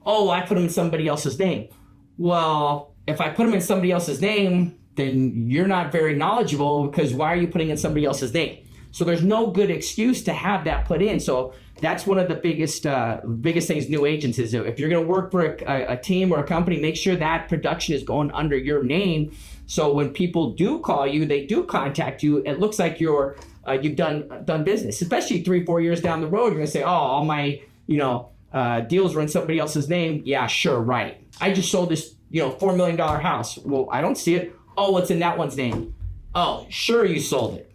Oh, I put them in somebody else's name. Well, if I put them in somebody else's name, then you're not very knowledgeable, because why are you putting in somebody else's name? So there's no good excuse to have that put in. So that's one of the biggest things new agents is, if you're going to work for a team or a company, make sure that production is going under your name. So when people do call you, they do contact you, it looks like you've done business. Especially 3-4 years down the road, you're going to say, oh, all my deals were in somebody else's name. Yeah, sure, right. I just sold this $4 million house. Well, I don't see it. Oh, it's in that one's name. Oh, sure, you sold it.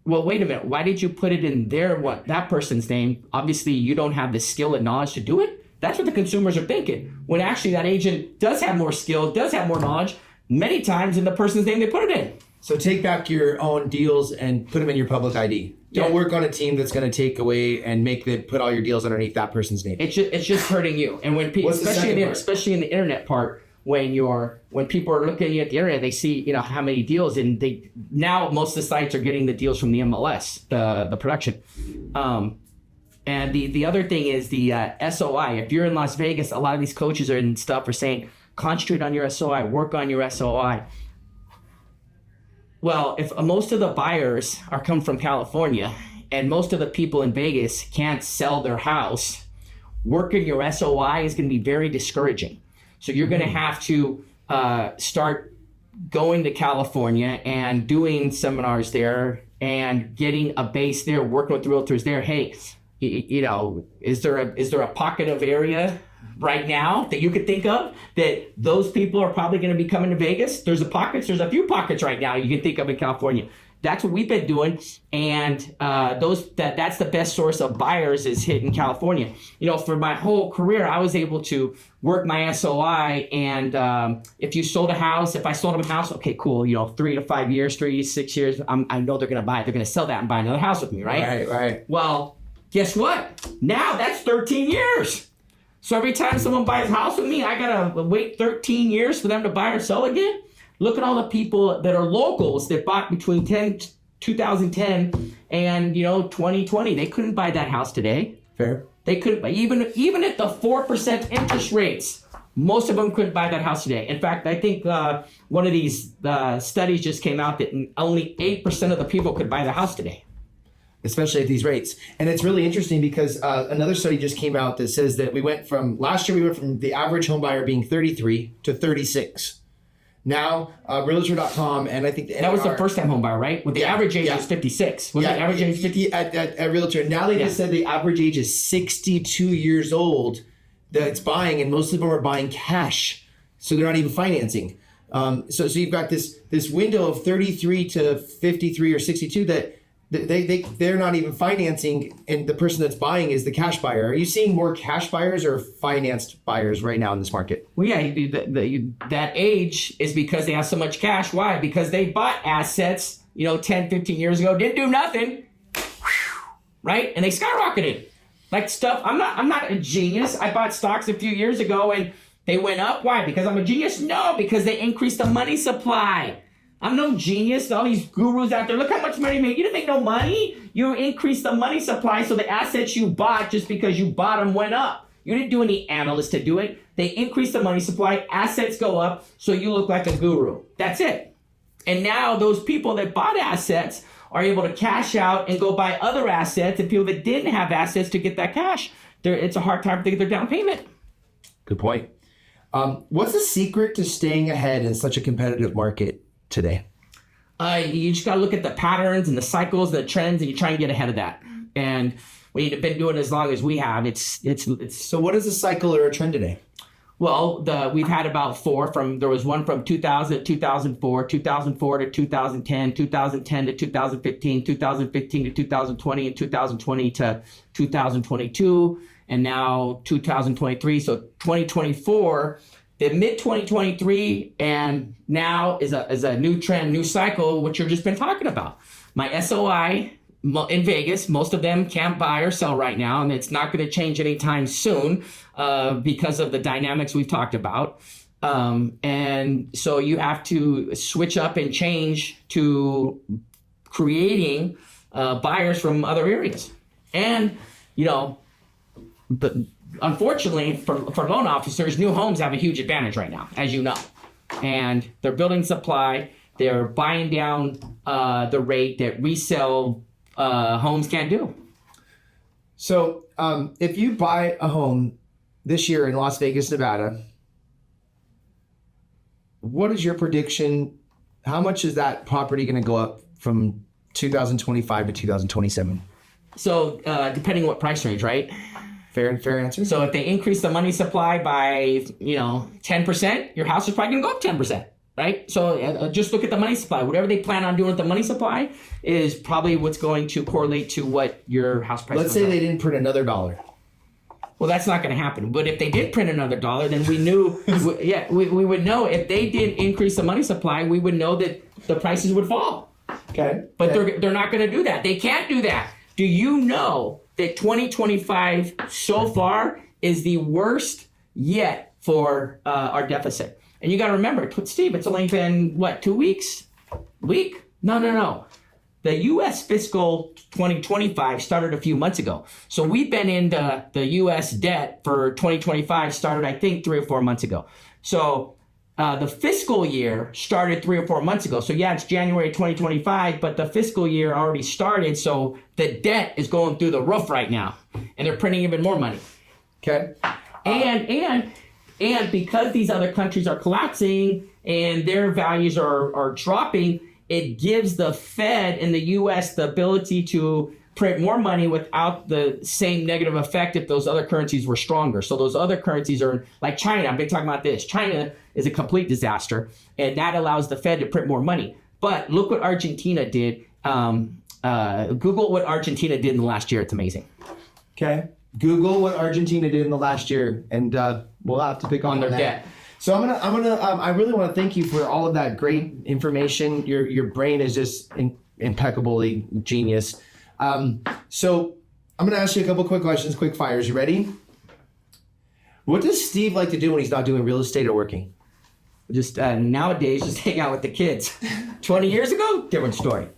Well, wait a minute. Why did you put it in that person's name? Obviously, you don't have the skill and knowledge to do it. That's what the consumers are thinking. When actually that agent does have more skill, does have more knowledge, many times in the person's name they put it in. So take back your own deals and put them in your public ID. Don't work on a team that's going to take away and put all your deals underneath that person's name. It's just hurting you. And when people, especially in the internet part, when people are looking at the internet, they see how many deals, and now most of the sites are getting the deals from the MLS, the production. And the other thing is the SOI. If you're in Las Vegas, a lot of these coaches are saying, concentrate on your SOI, work on your SOI. Well, if most of the buyers are come from California and most of the people in Vegas can't sell their house, working your SOI is going to be very discouraging. So you're going to have to start going to California and doing seminars there and getting a base there, working with realtors there. Hey, is there a pocket of area right now that you could think of that those people are probably going to be coming to Vegas? There's a few pockets right now you can think of in California. That's what we've been doing, and that's the best source of buyers is hitting California. For my whole career, I was able to work my SOI, and if I sold them a house, okay, cool. 3 to 5 years, 3 to 6 years, I know they're going to buy it. They're going to sell that and buy another house with me, right? Right. Well, guess what? Now that's 13 years. So every time someone buys a house with me, I gotta wait 13 years for them to buy or sell again. Look at all the people that are locals that bought between 2010 and 2020. They couldn't buy that house today. Fair. They couldn't buy even at the 4% interest rates. Most of them couldn't buy that house today. In fact, I think one of these studies just came out that only 8% of the people could buy the house today. Especially at these rates. And it's really interesting because another study just came out that says that last year we went from the average home buyer being 33 to 36. Now, Realtor.com, and I think that was the first time home buyer, right? With the average age is 56. Was the average age 50? At Realtor. Now they just said the average age is 62 years old that's buying, and most of them are buying cash. So they're not even financing. So you've got this window of 33 to 53 or 62 that they're not even financing, and the person that's buying is the cash buyer. Are you seeing more cash buyers or financed buyers right now in this market? Well, yeah, that age is because they have so much cash. Why? Because they bought assets, 10, 15 years ago, didn't do nothing, right? And they skyrocketed. Like stuff, I'm not a genius. I bought stocks a few years ago and they went up. Why? Because I'm a genius? No, because they increased the money supply. I'm no genius. All these gurus out there, look how much money you made. You didn't make no money. You increased the money supply, so the assets you bought just because you bought them went up. You didn't do any analysts to do it. They increased the money supply, assets go up, so you look like a guru. That's it. And now those people that bought assets are able to cash out and go buy other assets, and people that didn't have assets to get that cash, it's a hard time to get their down payment. Good point. What's the secret to staying ahead in such a competitive market today? You just got to look at the patterns and the cycles, the trends, and you try and get ahead of that. And when you've been doing it as long as we have, it's. So what is a cycle or a trend today? Well, we've had about four there was one from 2000 to 2004, 2004 to 2010, 2010 to 2015, 2015 to 2020, and 2020 to 2022, and now 2023. So 2024, the mid 2023, and now is a new trend, new cycle, which you've just been talking about. My SOI in Vegas, most of them can't buy or sell right now, and it's not going to change anytime soon because of the dynamics we've talked about. And so you have to switch up and change to creating buyers from other areas. And, unfortunately for loan officers, new homes have a huge advantage right now, as you know. And they're building supply. They're buying down the rate that resale homes can't do. So if you buy a home this year in Las Vegas, Nevada, what is your prediction? How much is that property going to go up from 2025 to 2027? So depending what price range, right? Fair answer. So if they increase the money supply by 10%, your house is probably going to go up 10%. Right? So just look at the money supply. Whatever they plan on doing with the money supply is probably what's going to correlate to what your house price is. Let's say they didn't print another dollar. Well, that's not going to happen. But if they did print another dollar, then we knew, we would know if they did increase the money supply, we would know that the prices would fall. Okay. But they're not going to do that. They can't do that. Do you know that 2025 so far is the worst yet for our deficit? And you got to remember, Steve, it's only been, 2 weeks? Week? No. The U.S. fiscal 2025 started a few months ago. So we've been in the U.S. debt for 2025 started, I think, 3 or 4 months ago. So the fiscal year started 3 or 4 months ago. So yeah, it's January 2025, but the fiscal year already started. So the debt is going through the roof right now. And they're printing even more money. Okay. And because these other countries are collapsing and their values are dropping, it gives the Fed in the U.S. the ability to print more money without the same negative effect if those other currencies were stronger. So those other currencies are like China. I've been talking about this. China is a complete disaster, and that allows the Fed to print more money. But look what Argentina did. Google what Argentina did in the last year. It's amazing. Okay. Google what Argentina did in the last year, and we'll have to pick on their that. debt. So I really want to thank you for all of that great information. Your brain is just impeccably genius. So I'm going to ask you a couple quick questions, quick fires. You ready? What does Steve like to do when he's not doing real estate or working? Just nowadays, just hang out with the kids. 20 years ago, different story.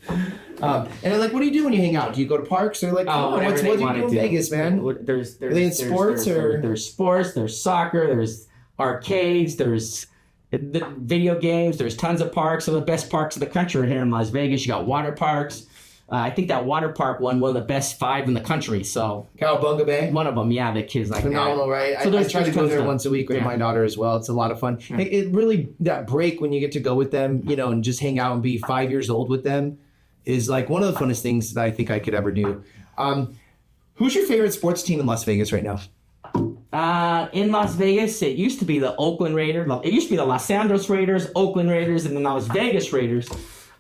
And like, what do you do when you hang out? Do you go to parks or like? What do you do in Vegas, man? There's sports there's sports, there's soccer, there's arcades, there's the video games. There's tons of parks. Some of the best parks in the country are here in Las Vegas. You got water parks. I think that water park won one of the best 5 in the country. So Cowabunga Bay, one of them. Yeah, the kids like phenomenal, that. right? So I try to go there once a week with Yeah. my daughter as well. It's a lot of fun. Yeah. It really, that break when you get to go with them, and just hang out and be 5 years old with them is like one of the funnest things that I think I could ever do. Who's your favorite sports team in Las Vegas right now? In Las Vegas, it used to be the Oakland Raiders. It used to be the Los Angeles Raiders, Oakland Raiders, and then Las Vegas Raiders.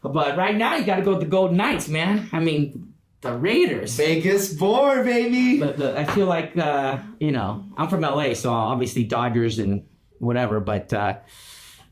But right now, you got to go with the Golden Knights, man. I mean, the Raiders. Vegas born, baby. I feel like, I'm from LA, so obviously Dodgers and whatever. But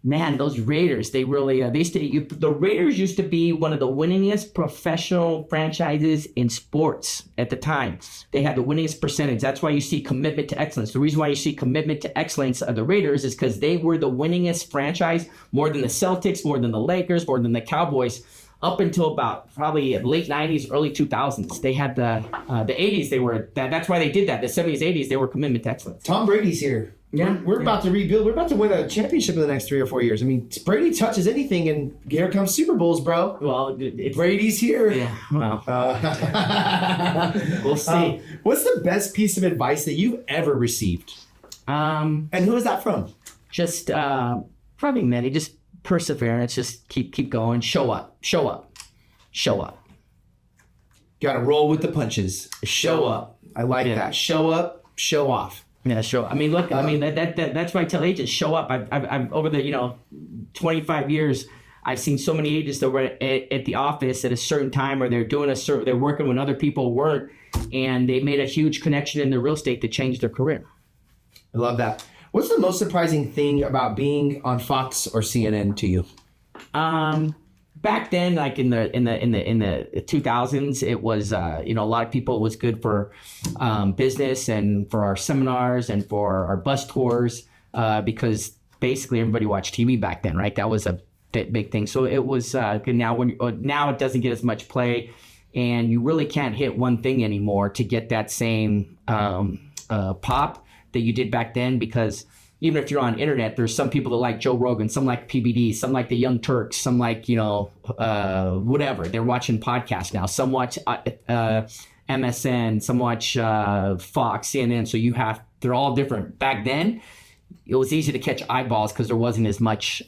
man, those Raiders, they really, the Raiders used to be one of the winningest professional franchises in sports at the time. They had the winningest percentage. That's why you see commitment to excellence. The reason why you see commitment to excellence of the Raiders is because they were the winningest franchise, more than the Celtics, more than the Lakers, more than the Cowboys, up until about probably late 90s, early 2000s. They had the 80s, that's why they did that. The 70s, 80s, they were commitment to excellence. Tom Brady's here. Yeah, we're about to rebuild. We're about to win a championship in the next 3 or 4 years. I mean, Brady touches anything, and here comes Super Bowls, bro. Well, Brady's here. Yeah, well, we'll see. What's the best piece of advice that you've ever received? And who is that from? Just probably many. Just perseverance. Just keep going. Show up. Got to roll with the punches. Show up. I like that. Show up. Show off. Yeah, sure. I mean, look, I mean that's why I tell agents show up. I've over the 25 years, I've seen so many agents that were at the office at a certain time, or they're working when other people weren't, and they made a huge connection in their real estate to change their career. I love that. What's the most surprising thing about being on Fox or CNN to you? Back then, like in the 2000s, it was a lot of people, it was good for business and for our seminars and for our bus tours, because basically everybody watched TV back then, right? That was a big thing. So it was good. Now it doesn't get as much play, and you really can't hit one thing anymore to get that same pop that you did back then, because even if you're on internet, there's some people that like Joe Rogan, some like PBD, some like the Young Turks, some like, whatever. They're watching podcasts now. Some watch MSN, some watch Fox, CNN. So they're all different. Back then, it was easy to catch eyeballs because there wasn't as much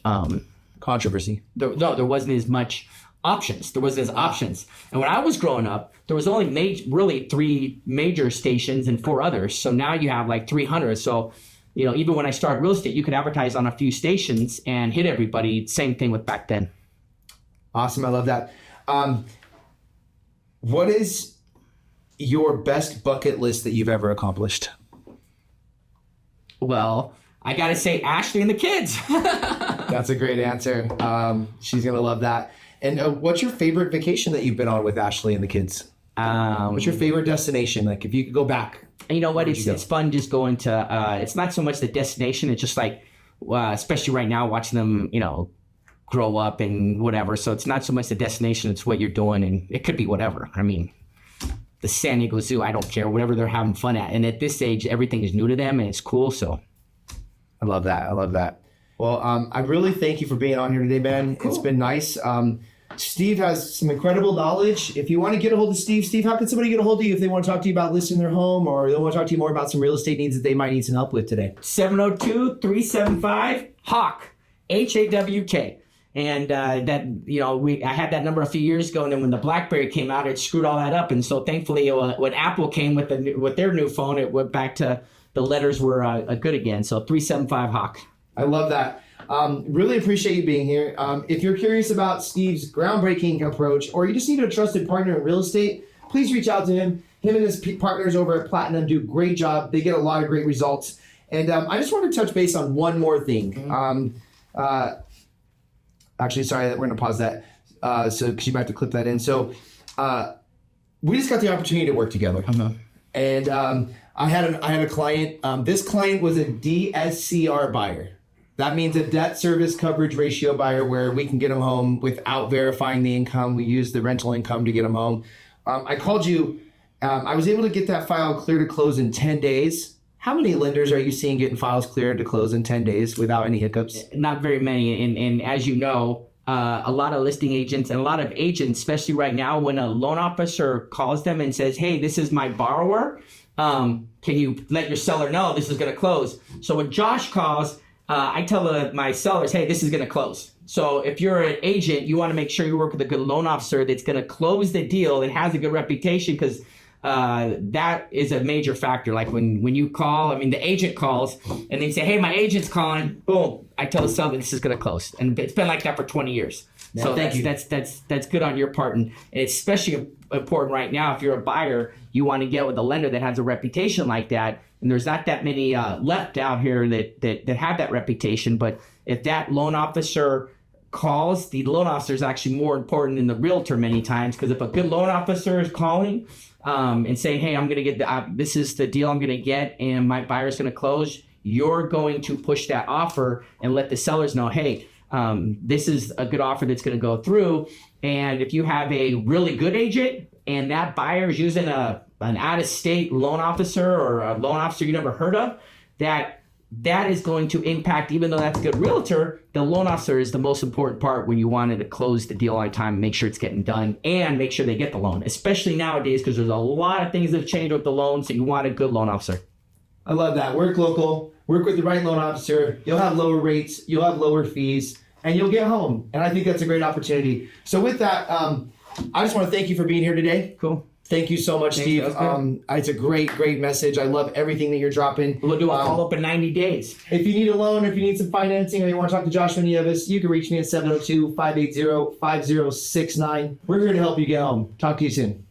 controversy. There wasn't as much options. There wasn't as options. And when I was growing up, there was only really 3 major stations and 4 others. So now you have like 300. So even when I started real estate, you could advertise on a few stations and hit everybody. Same thing with back then. Awesome. I love that. What is your best bucket list that you've ever accomplished? Well, I got to say Ashley and the kids. That's a great answer. She's going to love that. And what's your favorite vacation that you've been on with Ashley and the kids? What's your favorite destination? Like if you could go back. You know what? It's fun just going to, it's not so much the destination. It's just like, especially right now, watching them, grow up and whatever. So it's not so much the destination. It's what you're doing. And it could be whatever. I mean, the San Diego Zoo, I don't care, whatever they're having fun at. And at this age, everything is new to them and it's cool. So I love that. I love that. Well, I really thank you for being on here today, Ben. Cool. It's been nice. Steve has some incredible knowledge. If you want to get a hold of Steve, how can somebody get a hold of you if they want to talk to you about listing their home, or they want to talk to you more about some real estate needs that they might need some help with today? 702-375-HAWK, HAWK. And I had that number a few years ago, and then when the BlackBerry came out, it screwed all that up. And so thankfully, when Apple came with their new phone, it went back to the letters were good again. So 375-HAWK. I love that. Really appreciate you being here. If you're curious about Steve's groundbreaking approach, or you just need a trusted partner in real estate, please reach out to him. Him and his partners over at Platinum do a great job. They get a lot of great results. And I just want to touch base on one more thing. Actually, sorry, we're going to pause that. Because you might have to clip that in. So we just got the opportunity to work together. And I had a client. This client was a DSCR buyer. That means a debt service coverage ratio buyer, where we can get them home without verifying the income. We use the rental income to get them home. I called you. I was able to get that file clear to close in 10 days. How many lenders are you seeing getting files cleared to close in 10 days without any hiccups? Not very many. And as you know, a lot of listing agents and a lot of agents, especially right now, when a loan officer calls them and says, hey, this is my borrower, can you let your seller know this is going to close? So when Josh calls, I tell my sellers, hey, this is going to close. So if you're an agent, you want to make sure you work with a good loan officer that's going to close the deal and has a good reputation, because that is a major factor. Like when you call, the agent calls and they say, hey, my agent's calling, boom, I tell the seller this is going to close. And it's been like that for 20 years. Yeah, so that's good on your part. And it's especially important right now. If you're a buyer, you want to get with a lender that has a reputation like that. And there's not that many left out here that have that reputation. But if that loan officer calls, the loan officer is actually more important than the realtor many times. Because if a good loan officer is calling and saying, hey, I'm going to get this is the deal I'm going to get, and my buyer's going to close, you're going to push that offer and let the sellers know, hey, this is a good offer that's going to go through. And if you have a really good agent and that buyer is using an out-of-state loan officer or a loan officer you never heard of, that is going to impact, even though that's a good realtor, the loan officer is the most important part when you wanted to close the deal on time, make sure it's getting done, and make sure they get the loan, especially nowadays, because there's a lot of things that have changed with the loans, so you want a good loan officer. I love that. Work local, work with the right loan officer. You'll have lower rates, you'll have lower fees, and you'll get home. And I think that's a great opportunity. So with that, I just want to thank you for being here today. Cool. Thank you so much, Thanks, Steve. that was It's a great message. I love everything that you're dropping. We'll do a follow-up in 90 days. If you need a loan, or if you need some financing, or you want to talk to Josh or any of us, you can reach me at 702-580-5069. We're here to help you get home. Talk to you soon.